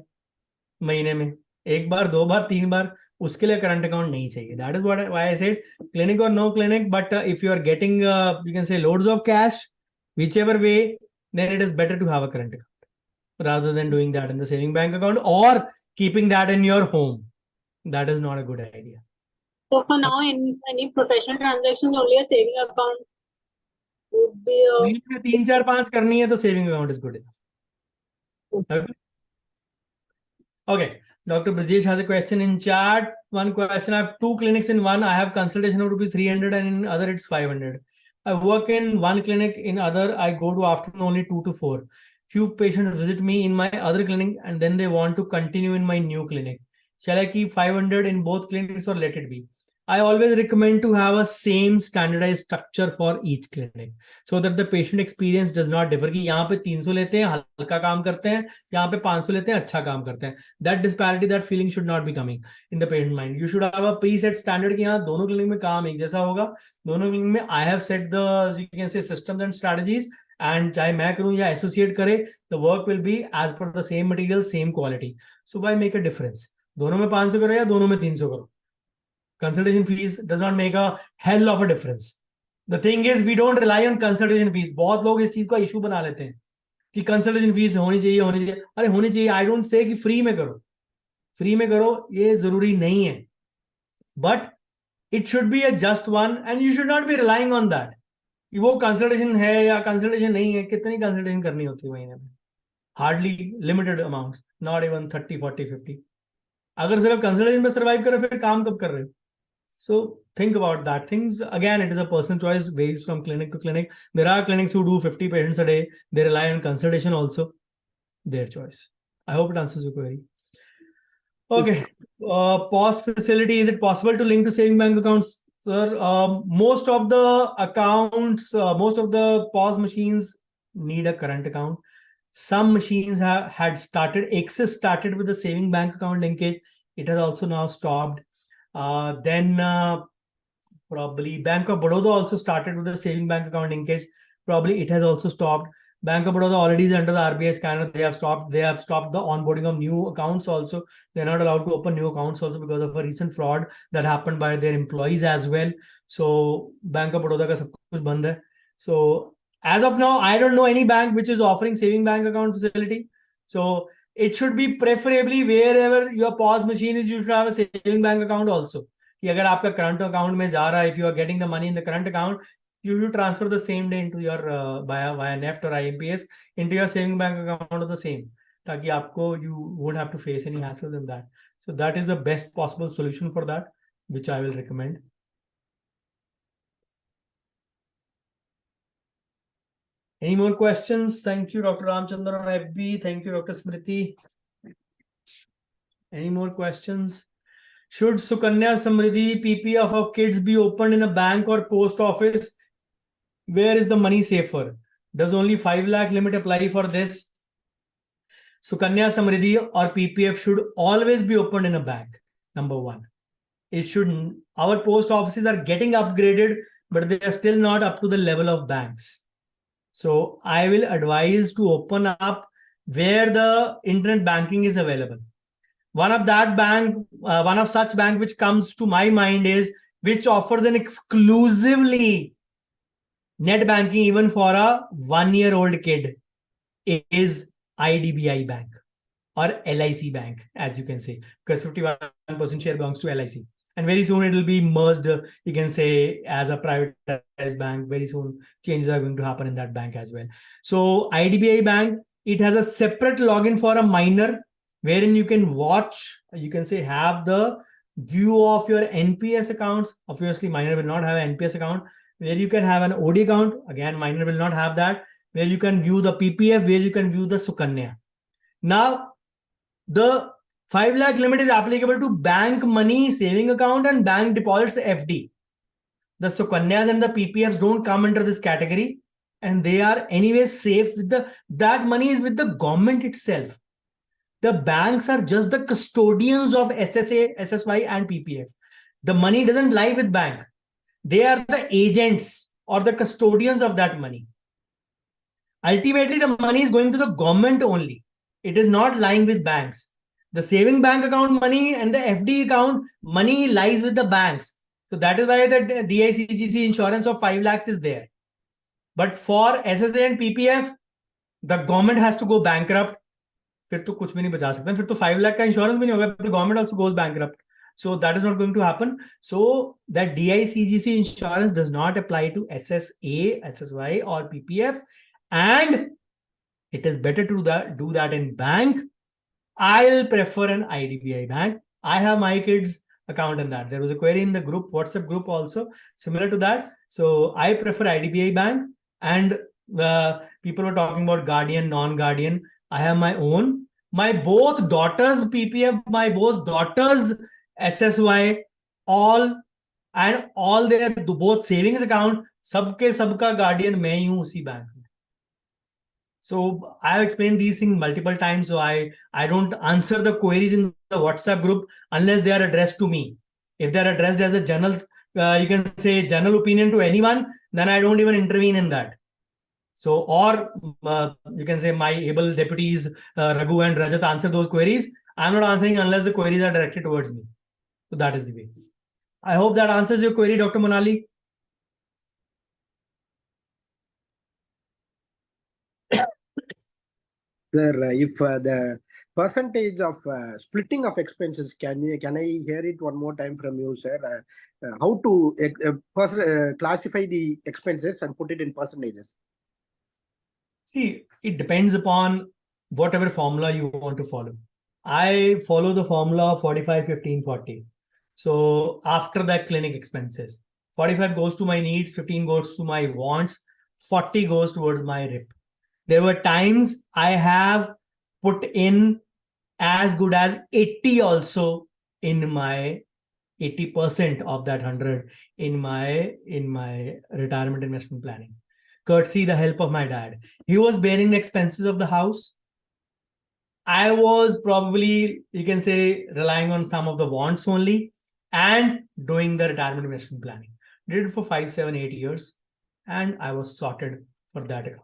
महीने में? एक बार, 2 बार, 3 बार? उसके लिए करंट अकाउंट नहीं चाहिए. That is what why I said clinic और no clinic, but if you are getting you can say loads of cash, whichever way, then it is better to have a current account rather than doing that in the saving bank account or keeping that in your home. That is not a good idea. so for now, in any professional transactions, only a saving account would be a. महीने में 3, 4, 5 करनी है तो saving account is good enough. Okay. Dr. Brajesh has a question in chat. One question. I have 2 clinics in one. I have consultation of rupees 300 and in other it's 500. I work in one clinic, in other I go to afternoon only 2 to 4. Few patients visit me in my other clinic and then they want to continue in my new clinic. Shall I keep 500 in both clinics or let it be? I always recommend to have a same standardized structure for each clinic so that the patient experience does not differ. कि यहाँ पे 300 लेते हैं हल्का काम करते हैं, यहाँ पे 500 लेते हैं अच्छा काम करते हैं. That disparity, that feeling should not be coming in the patient mind. You should have a preset standard कि यहाँ दोनों क्लिनिक में काम एक जैसा होगा. दोनों क्लिनिक में I have set the, you can say, systems and strategies, and चाहे मैं करूँ या एसोसिएट करे, the work will be as per the same material, same quality. So why make a difference? दोनों में 500 करो या दोनों में 300 करो. Consultation fees does not make a hell of a difference. The thing is, we don't rely on consultation fees. बहुत लोग इस चीज को इशू बना लेते हैं कि कंसल्टेशन फीस होनी चाहिए. अरे होनी चाहिए. आई डोंट से कि फ्री में करो, फ्री में करो, ये जरूरी नहीं है, but it should be a just one and you should not be relying on that कि वो कंसल्टेशन है या कंसल्टेशन नहीं है. कितनी कंसल्टेशन करनी होती है महीने में? Hardly, limited amounts, not even 30, 40, 50. अगर सिर्फ कंसल्टेशन पे सर्वाइव करो फिर काम कब कर रहे हो? So think about that. Things, again, it is a personal choice, varies from clinic to clinic. There are clinics who do 50 patients a day. They rely on consultation also. Their choice. I hope it answers your query. Okay. POS facility, is it possible to link to saving bank accounts? Sir, most of the accounts, most of the POS machines need a current account. Some machines had started, Axis started with the saving bank account linkage. It has also now stopped. Then probably Bank of Baroda also started with the saving bank account linkage. Probably it has also stopped. Bank of Baroda already is under the RBI scanner. They have stopped the onboarding of new accounts also. They're not allowed to open new accounts also because of a recent fraud that happened by their employees as well. So Bank of Baroda ka sab kuch band hai. So as of now, I don't know any bank which is offering saving bank account facility. So it should be preferably wherever your POS machine is, you should have a saving bank account also. कि अगर आपका current account में जा रहा है, if you are getting the money in the current account, you should transfer the same day into your via NEFT or IMPS into your saving bank account of the same, ताकि आपको you won't have to face any hassles in that. So that is the best possible solution for that, which I will recommend. Any more questions? Thank you, Dr. Ramchandra or FB. Thank you, Dr. Smriti. Any more questions? Should Sukanya Samriddhi PPF of kids be opened in a bank or post office? Where is the money safer? Does only 5 lakh limit apply for this? Sukanya Samriddhi or PPF should always be opened in a bank. Number one, it should. Our post offices are getting upgraded, but they are still not up to the level of banks. So I will advise to open up where the internet banking is available. One of such bank which comes to my mind is which offers an exclusively net banking even for a 1-year-old kid is IDBI Bank or LIC Bank, as you can say, because 51% share belongs to LIC. And very soon it will be merged, you can say, as a privatized bank. Very soon changes are going to happen in that bank as well. So IDBI Bank, it has a separate login for a minor, wherein you can watch, you can say, have the view of your NPS accounts. Obviously, minor will not have an NPS account. Where you can have an OD account. Again, minor will not have that. Where you can view the PPF, where you can view the Sukanya. Now, the 5 lakh limit is applicable to bank money, saving account, and bank deposits FD. The Sukanyas and the PPFs don't come under this category, and they are anyway safe with that money is with the government itself. The banks are just the custodians of SSA, SSY, and PPF. The money doesn't lie with bank. They are the agents or the custodians of that money. Ultimately, the money is going to the government only. It is not lying with banks. The saving bank account money and the FD account money lies with the banks. So that is why the DICGC insurance of 5 lakhs is there. But for SSA and PPF, the government has to go bankrupt. फिर तो कुछ भी नहीं बचा सकते, फिर तो 5 लाख का इंश्योरेंस भी नहीं होगा. The government also goes bankrupt. So that is not going to happen. So that DICGC insurance does not apply to SSA, SSY, or PPF, and it is better to do that in bank. I'll prefer an IDBI bank. I have my kids' account in that. There was a query in the group, WhatsApp group also similar to that. So I prefer IDBI bank, and people were talking about guardian, non-guardian. I have my own. My both daughters PPF, my both daughters SSY, all their both savings account, सबके सबका guardian मैं ही हूँ उसी bank में. So I have explained these things multiple times. So I don't answer the queries in the WhatsApp group unless they are addressed to me. If they are addressed as a general, you can say general opinion to anyone, then I don't even intervene in that. So, or you can say my able deputies, Raghu and Rajat, answer those queries. I'm not answering unless the queries are directed towards me. So that is the way. I hope that answers your query, Dr. Monali. If the percentage of splitting of expenses, can I hear it one more time from you, sir? How to classify the expenses and put it in percentages? See, it depends upon whatever formula you want to follow. I follow the formula 45, 15, 40. So after that, clinic expenses, 45 goes to my needs, 15 goes to my wants, 40 goes towards my RIP. There were times I have put in as good as 80 also in my 80% of that 100 in my retirement investment planning. Courtesy the help of my dad. He was bearing the expenses of the house. I was probably, you can say, relying on some of the wants only and doing the retirement investment planning. Did it for 5, 7, 8 years, and I was sorted for that account.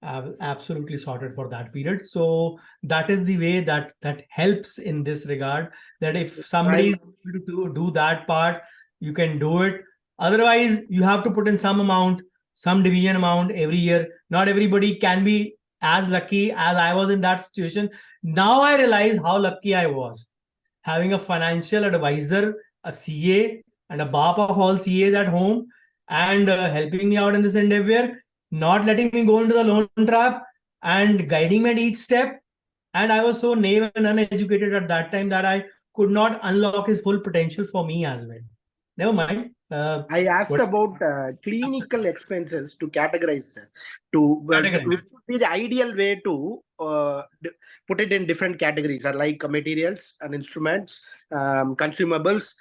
I was absolutely sorted for that period. So that is the way that helps in this regard, that if somebody is able to do that part, you can do it. Otherwise, you have to put in some amount, some division amount every year. Not everybody can be as lucky as I was in that situation. Now I realize how lucky I was having a financial advisor, a CA, and a BAP of all CAs at home, and helping me out in this endeavor, not letting me go into the loan trap and guiding me at each step. And I was so naive and uneducated at that time that I could not unlock his full potential for me as well. Never mind. I asked about clinical expenses to categorize. Which would be the ideal way to put it in different categories, like materials and instruments, consumables,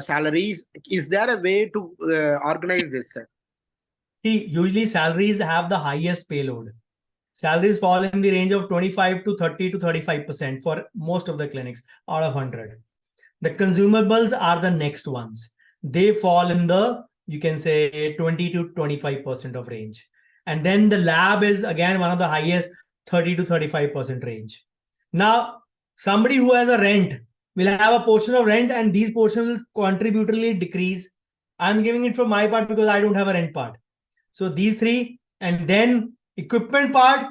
salaries. Is there a way to organize this, sir? See, usually salaries have the highest payload. Salaries fall in the range of 25 to 30 to 35% for most of the clinics out of 100. The consumables are the next ones. They fall in the, you can say, 20 to 25% of range. And then the lab is again one of the highest, 30 to 35% range. Now, somebody who has a rent will have a portion of rent, and these portions will contributorily decrease. I'm giving it from my part because I don't have a rent part. So these three, and then equipment part,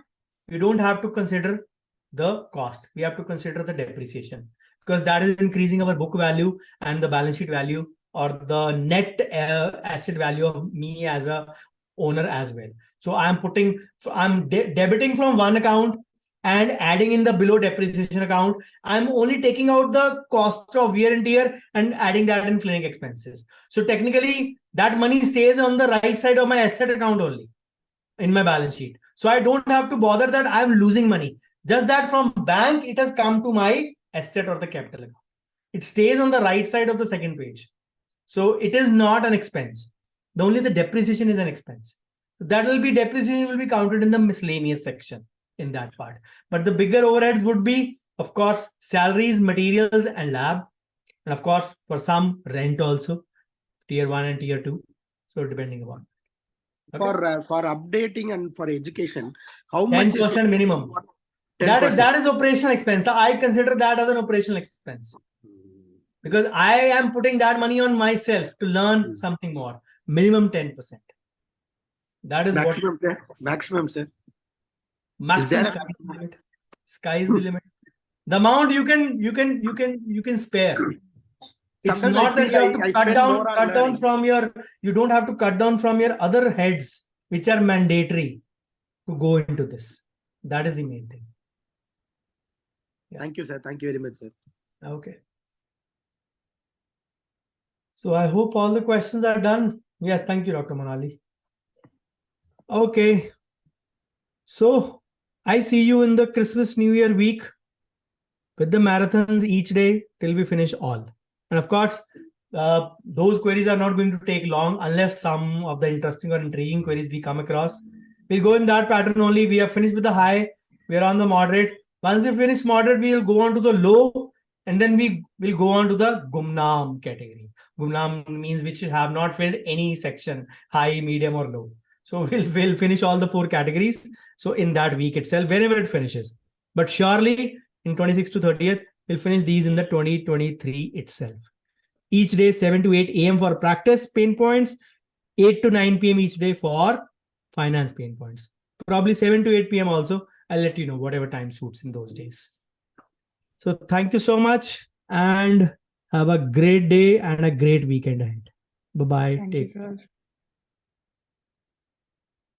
we don't have to consider the cost. We have to consider the depreciation, because that is increasing our book value and the balance sheet value, or the net asset value of me as a owner as well. So I'm debiting from one account and adding in the below depreciation account. I'm only taking out the cost of wear and tear and adding that in clinic expenses. So technically that money stays on the right side of my asset account only in my balance sheet. So I don't have to bother that I'm losing money. Just that from bank, it has come to my asset or the capital account. It stays on the right side of the second page. So it is not an expense. Only the depreciation is an expense. That will be depreciation will be counted in the miscellaneous section in that part. But the bigger overheads would be, of course, salaries, materials, and lab. And of course, for some rent also, tier 1 and tier 2. So depending upon. Okay. For updating and for education, how much 10% minimum. 10%. That is operational expense. I consider that as an operational expense. Because I am putting that money on myself to learn something more. Minimum 10%. That is maximum, sir. Maximum, sir. Maximum sky is the limit. Sky is the limit. The amount you can spare. It's Sometimes not that you have to cut down from your, you don't have to cut down from your other heads, which are mandatory to go into this. That is the main thing. Yeah. Thank you, sir. Thank you very much, sir. Okay. So I hope all the questions are done. Yes, thank you, Dr. Manali. Okay. So I see you in the Christmas New Year week with the marathons each day till we finish all. And of course, those queries are not going to take long unless some of the interesting or intriguing queries we come across. We'll go in that pattern only. We have finished with the high. We are on the moderate. Once we finish moderate, we will go on to the low. And then we will go on to the Gumnam category. Gumnam means which have not filled any section, high, medium, or low. So we'll finish all the 4 categories. So in that week itself, whenever it finishes. But surely in 26th to 30th, we'll finish these in the 2023 itself. Each day, 7 to 8 a.m. for practice pain points, 8 to 9 p.m. each day for finance pain points. Probably 7 to 8 p.m. also. I'll let you know whatever time suits in those days. So thank you so much and have a great day and a great weekend ahead. Bye-bye. Thank you, sir.